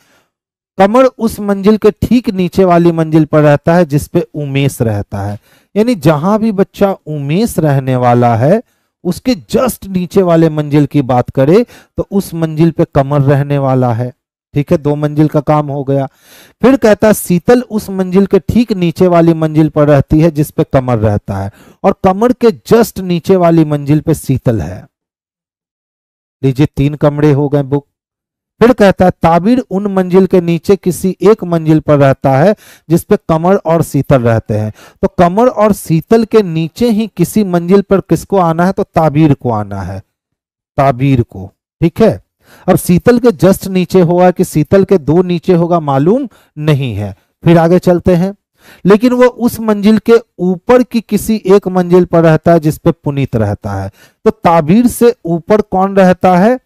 कमल उस मंजिल के ठीक नीचे वाली मंजिल पर रहता है जिसपे उमेश रहता है, यानी जहां भी बच्चा उमेश रहने वाला है उसके जस्ट नीचे वाले मंजिल की बात करें तो उस मंजिल पे कमल रहने वाला है, ठीक है, 2 मंजिल का काम हो गया। फिर कहता है शीतल उस मंजिल के ठीक नीचे वाली मंजिल पर रहती है जिस पे कमल रहता है, और कमल के जस्ट नीचे वाली मंजिल पे शीतल है। लीजिए 3 कमरे हो गए बुक। फिर कहता है ताबिर उन मंजिल के नीचे किसी एक मंजिल पर रहता है जिसपे कमल और शीतल रहते हैं, तो कमल और शीतल के नीचे ही किसी मंजिल पर किसको आना है? तो ताबिर को आना है, ताबिर को, ठीक है। अब शीतल के जस्ट नीचे होगा कि शीतल के 2 नीचे होगा मालूम नहीं है। फिर आगे चलते हैं, लेकिन वो उस मंजिल के ऊपर की किसी एक मंजिल पर रहता है जिसपे पुनीत रहता है, तो ताबिर से ऊपर कौन रहता है?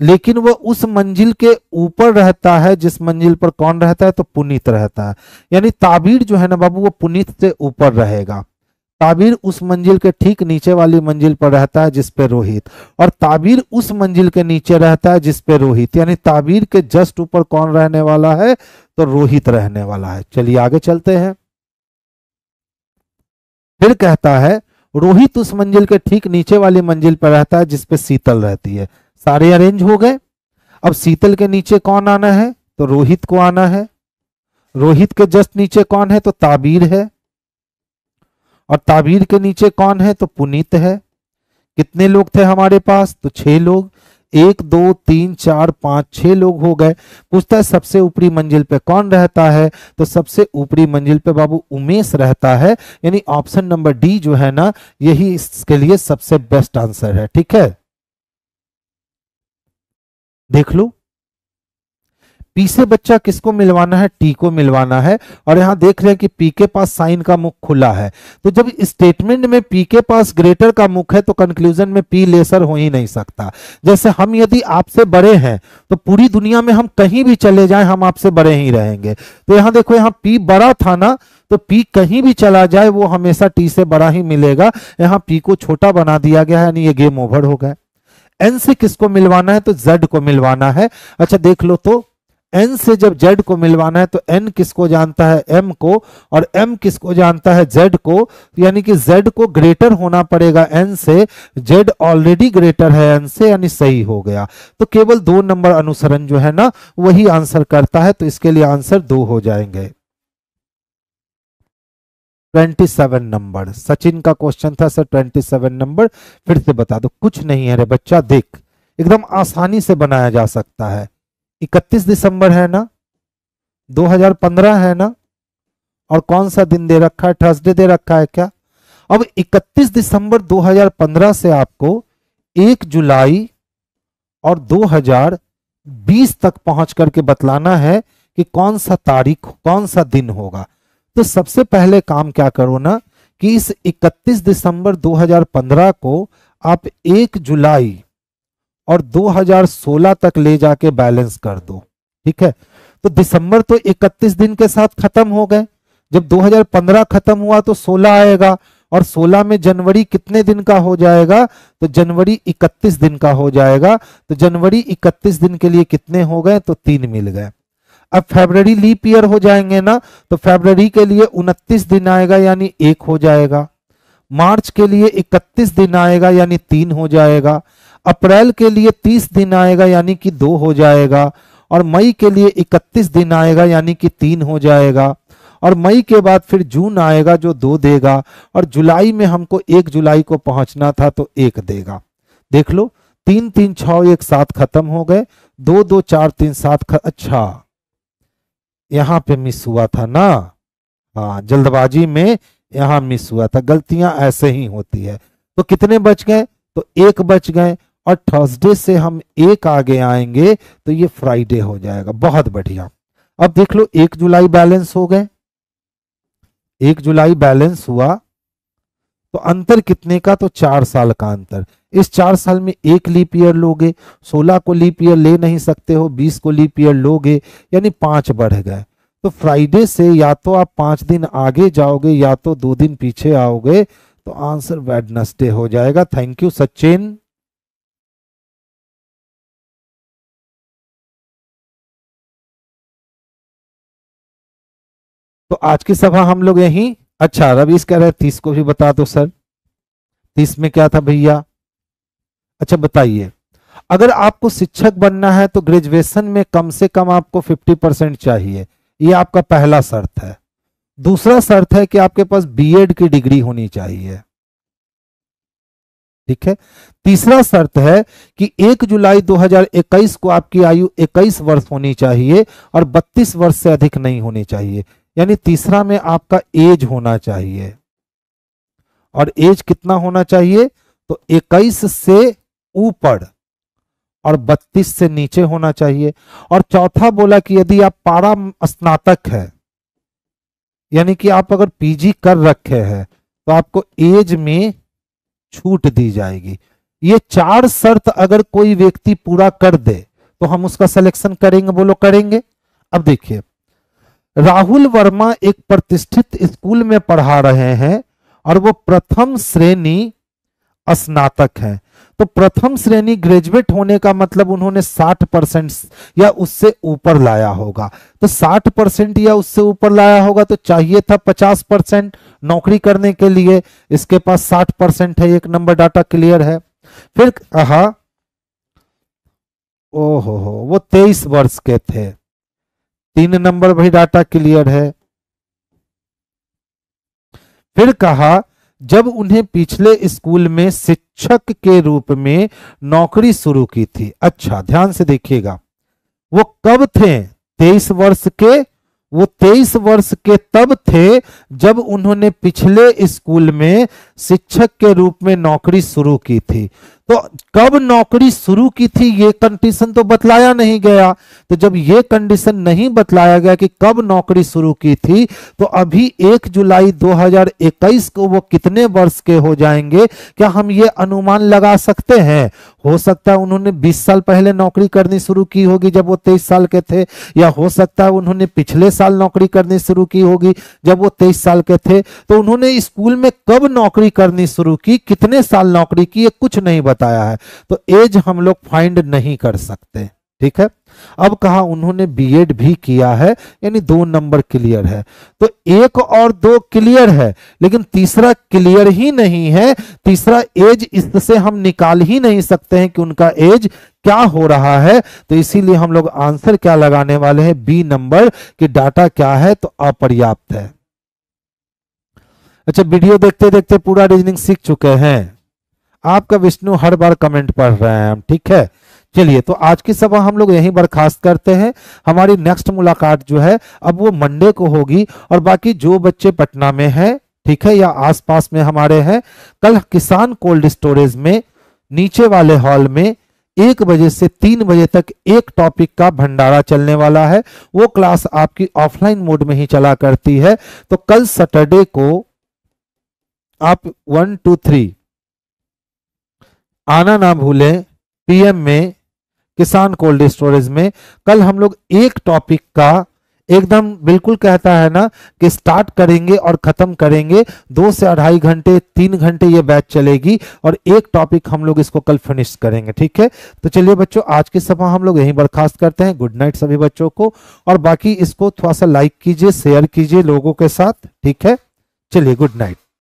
लेकिन वो उस मंजिल के ऊपर रहता है जिस मंजिल पर कौन रहता है? तो पुनीत रहता है, यानी ताबिर जो है ना बाबू वो पुनीत से ऊपर रहेगा। ताबिर उस मंजिल के ठीक नीचे वाली मंजिल पर रहता है जिस पे रोहित, और ताबिर उस मंजिल के नीचे रहता है जिस पे रोहित, यानी ताबिर के जस्ट ऊपर कौन रहने वाला है? तो रोहित रहने वाला है। चलिए आगे चलते हैं। फिर कहता है रोहित उस मंजिल के ठीक नीचे वाली मंजिल पर रहता है जिस पे शीतल रहती है। सारे अरेंज हो गए। अब शीतल के नीचे कौन आना है? तो रोहित को आना है। रोहित के जस्ट नीचे कौन है? तो ताबिर है, और ताबिर के नीचे कौन है? तो पुनीत है। कितने लोग थे हमारे पास? तो 6 लोग। 1 2 3 4 5 6 लोग हो गए। पूछता है सबसे ऊपरी मंजिल पे कौन रहता है? तो सबसे ऊपरी मंजिल पे बाबू उमेश रहता है, यानी ऑप्शन नंबर डी जो है ना यही इसके लिए सबसे बेस्ट आंसर है, ठीक है। देख लो, पी से बच्चा किसको मिलवाना है? टी को मिलवाना है, और यहां देख रहे हैं कि पी के पास साइन का मुख खुला है, तो जब स्टेटमेंट में पी के पास ग्रेटर का मुख है तो कंक्लूजन में पी लेसर हो ही नहीं सकता। जैसे हम यदि आपसे बड़े हैं तो पूरी दुनिया में हम कहीं भी चले जाएं हम आपसे बड़े ही रहेंगे। तो यहां देखो, यहां पी बड़ा था ना, तो पी कहीं भी चला जाए वो हमेशा टी से बड़ा ही मिलेगा। यहां पी को छोटा बना दिया गया है, यानी ये गेम ओवर हो गया। एन से किसको मिलवाना है? तो जेड को मिलवाना है। अच्छा देख लो, तो n से जब z को मिलवाना है तो n किसको जानता है, m को, और m किसको जानता है, z को, यानी कि z को ग्रेटर होना पड़ेगा n से, z ऑलरेडी ग्रेटर है n से, यानी सही हो गया। तो केवल 2 नंबर अनुसरण जो है ना वही आंसर करता है, तो इसके लिए आंसर 2 हो जाएंगे। 27 नंबर सचिन का क्वेश्चन था सर, 27 नंबर फिर से बता दो। कुछ नहीं है रे बच्चा, देख एकदम आसानी से बनाया जा सकता है। 31 दिसंबर है ना, 2015 है ना, और कौन सा दिन दे रखा है, थर्सडे दे रखा है क्या। अब 31 दिसंबर 2015 से आपको 1 जुलाई और 2020 तक पहुंच करके बतलाना है कि कौन सा तारीख, कौन सा दिन होगा। तो सबसे पहले काम क्या करो ना कि इस 31 दिसंबर 2015 को आप 1 जुलाई और 2016 तक ले जाके बैलेंस कर दो, ठीक है। तो दिसंबर तो 31 दिन के साथ खत्म हो गए, जब 2015 खत्म हुआ तो 16 आएगा, और 16 में जनवरी कितने दिन का हो जाएगा, तो जनवरी 31 दिन का हो जाएगा। तो जनवरी 31 दिन के लिए कितने हो गए, तो 3 मिल गए। अब फरवरी लीप ईयर हो जाएंगे ना, तो फरवरी के लिए 29 दिन आएगा यानी 1 हो जाएगा। मार्च के लिए 31 दिन आएगा यानी 3 हो जाएगा। अप्रैल के लिए 30 दिन आएगा यानी कि 2 हो जाएगा। और मई के लिए 31 दिन आएगा यानी कि 3 हो जाएगा। और मई के बाद फिर जून आएगा जो 2 देगा। और जुलाई में हमको 1 जुलाई को पहुंचना था तो 1 देगा। देख लो 3 3 6 1 7 खत्म हो गए, 2 2 4 3 7 अच्छा यहां पे मिस हुआ था ना, हाँ जल्दबाजी में यहां मिस हुआ था। गलतियां ऐसे ही होती है। तो कितने बच गए, तो 1 बच गए, और थर्सडे से हम 1 आगे आएंगे तो ये फ्राइडे हो जाएगा। बहुत बढ़िया। अब देख लो 1 जुलाई बैलेंस हो गए, 1 जुलाई बैलेंस हुआ तो अंतर कितने का, तो 4 साल का अंतर। इस 4 साल में 1 लीप ईयर लोगे, 16 को लीप ईयर ले नहीं सकते हो, 20 को लीप ईयर लोगे यानी 5 बढ़ गए। तो फ्राइडे से या तो आप 5 दिन आगे जाओगे या तो 2 दिन पीछे आओगे, तो आंसर वेडनेसडे हो जाएगा। Thank you Sachin. तो आज की सभा हम लोग यहीं, अच्छा रवीश कह रहे 30 को भी बता दो सर, 30 में क्या था भैया। अच्छा बताइए, अगर आपको शिक्षक बनना है तो ग्रेजुएशन में कम से कम आपको 50% चाहिए, ये आपका पहला शर्त है। दूसरा शर्त है कि आपके पास बीएड की डिग्री होनी चाहिए, ठीक है। तीसरा शर्त है कि 1 जुलाई 2021 को आपकी आयु 21 वर्ष होनी चाहिए और 32 वर्ष से अधिक नहीं होनी चाहिए। यानी तीसरा में आपका एज होना चाहिए, और एज कितना होना चाहिए, तो 21 से ऊपर और 32 से नीचे होना चाहिए। और चौथा बोला कि यदि आप पारा स्नातक है, यानी कि आप अगर पीजी कर रखे हैं, तो आपको एज में छूट दी जाएगी। ये 4 शर्त अगर कोई व्यक्ति पूरा कर दे तो हम उसका सिलेक्शन करेंगे, बोलो करेंगे। अब देखिए राहुल वर्मा एक प्रतिष्ठित स्कूल में पढ़ा रहे हैं और वो प्रथम श्रेणी स्नातक हैं। तो प्रथम श्रेणी ग्रेजुएट होने का मतलब उन्होंने 60% या उससे ऊपर लाया होगा। तो 60% या उससे ऊपर लाया होगा तो चाहिए था 50% नौकरी करने के लिए, इसके पास 60% है। 1 नंबर डाटा क्लियर है। फिर कहा ओहो वो 23 वर्ष के थे, 3 नंबर भी डाटा क्लियर है। फिर कहा जब उन्हें पिछले स्कूल में शिक्षक के रूप में नौकरी शुरू की थी। अच्छा ध्यान से देखिएगा, वो कब थे, 23 वर्ष के, वो 23 वर्ष के तब थे जब उन्होंने पिछले स्कूल में शिक्षक के रूप में नौकरी शुरू की थी। तो कब नौकरी शुरू की थी ये कंडीशन तो बतलाया नहीं गया। तो जब ये कंडीशन नहीं बतलाया गया कि कब नौकरी शुरू की थी, तो अभी 1 जुलाई 2021 को वो कितने वर्ष के हो जाएंगे, क्या हम ये अनुमान लगा सकते हैं। हो सकता है उन्होंने 20 साल पहले नौकरी करनी शुरू की होगी जब वो 23 साल के थे, या हो सकता है उन्होंने पिछले साल नौकरी करनी शुरू की होगी जब वो 23 साल के थे। तो उन्होंने स्कूल में कब नौकरी करनी शुरू की, कितने साल नौकरी की, ये कुछ नहीं बताया है। तो एज हम लोग फाइंड नहीं कर सकते, ठीक है। अब कहा उन्होंने बीएड भी किया है, यानी 2 नंबर क्लियर है। तो 1 और 2 क्लियर है, लेकिन तीसरा क्लियर ही नहीं है। तीसरा एज इससे हम निकाल ही नहीं सकते हैं कि उनका एज क्या हो रहा है। तो इसीलिए हम लोग आंसर क्या लगाने वाले हैं, बी नंबर, कि डाटा क्या है, तो अपर्याप्त है। अच्छा, वीडियो देखते देखते पूरा रीजनिंग सीख चुके हैं। आपका विष्णु हर बार कमेंट पढ़ रहे हैं हम, ठीक है। चलिए, तो आज की सभा हम लोग यहीं बर्खास्त करते हैं। हमारी नेक्स्ट मुलाकात जो है अब वो मंडे को होगी। और बाकी जो बच्चे पटना में हैं, ठीक है, या आसपास में हमारे हैं, कल किसान कोल्ड स्टोरेज में नीचे वाले हॉल में 1 बजे से 3 बजे तक एक टॉपिक का भंडारा चलने वाला है। वो क्लास आपकी ऑफलाइन मोड में ही चला करती है। तो कल सैटरडे को आप 1 2 3 आना ना भूलें। पीएम में किसान कोल्ड स्टोरेज में कल हम लोग एक टॉपिक का एकदम बिल्कुल कहता है ना कि स्टार्ट करेंगे और खत्म करेंगे। 2 से 2.5 घंटे 3 घंटे ये बैच चलेगी और एक टॉपिक हम लोग इसको कल फिनिश करेंगे, ठीक है। तो चलिए बच्चों, आज की सभा हम लोग यहीं बर्खास्त करते हैं। गुड नाइट सभी बच्चों को। और बाकी इसको थोड़ा सा लाइक कीजिए, शेयर कीजिए लोगों के साथ, ठीक है। चलिए, गुड नाइट।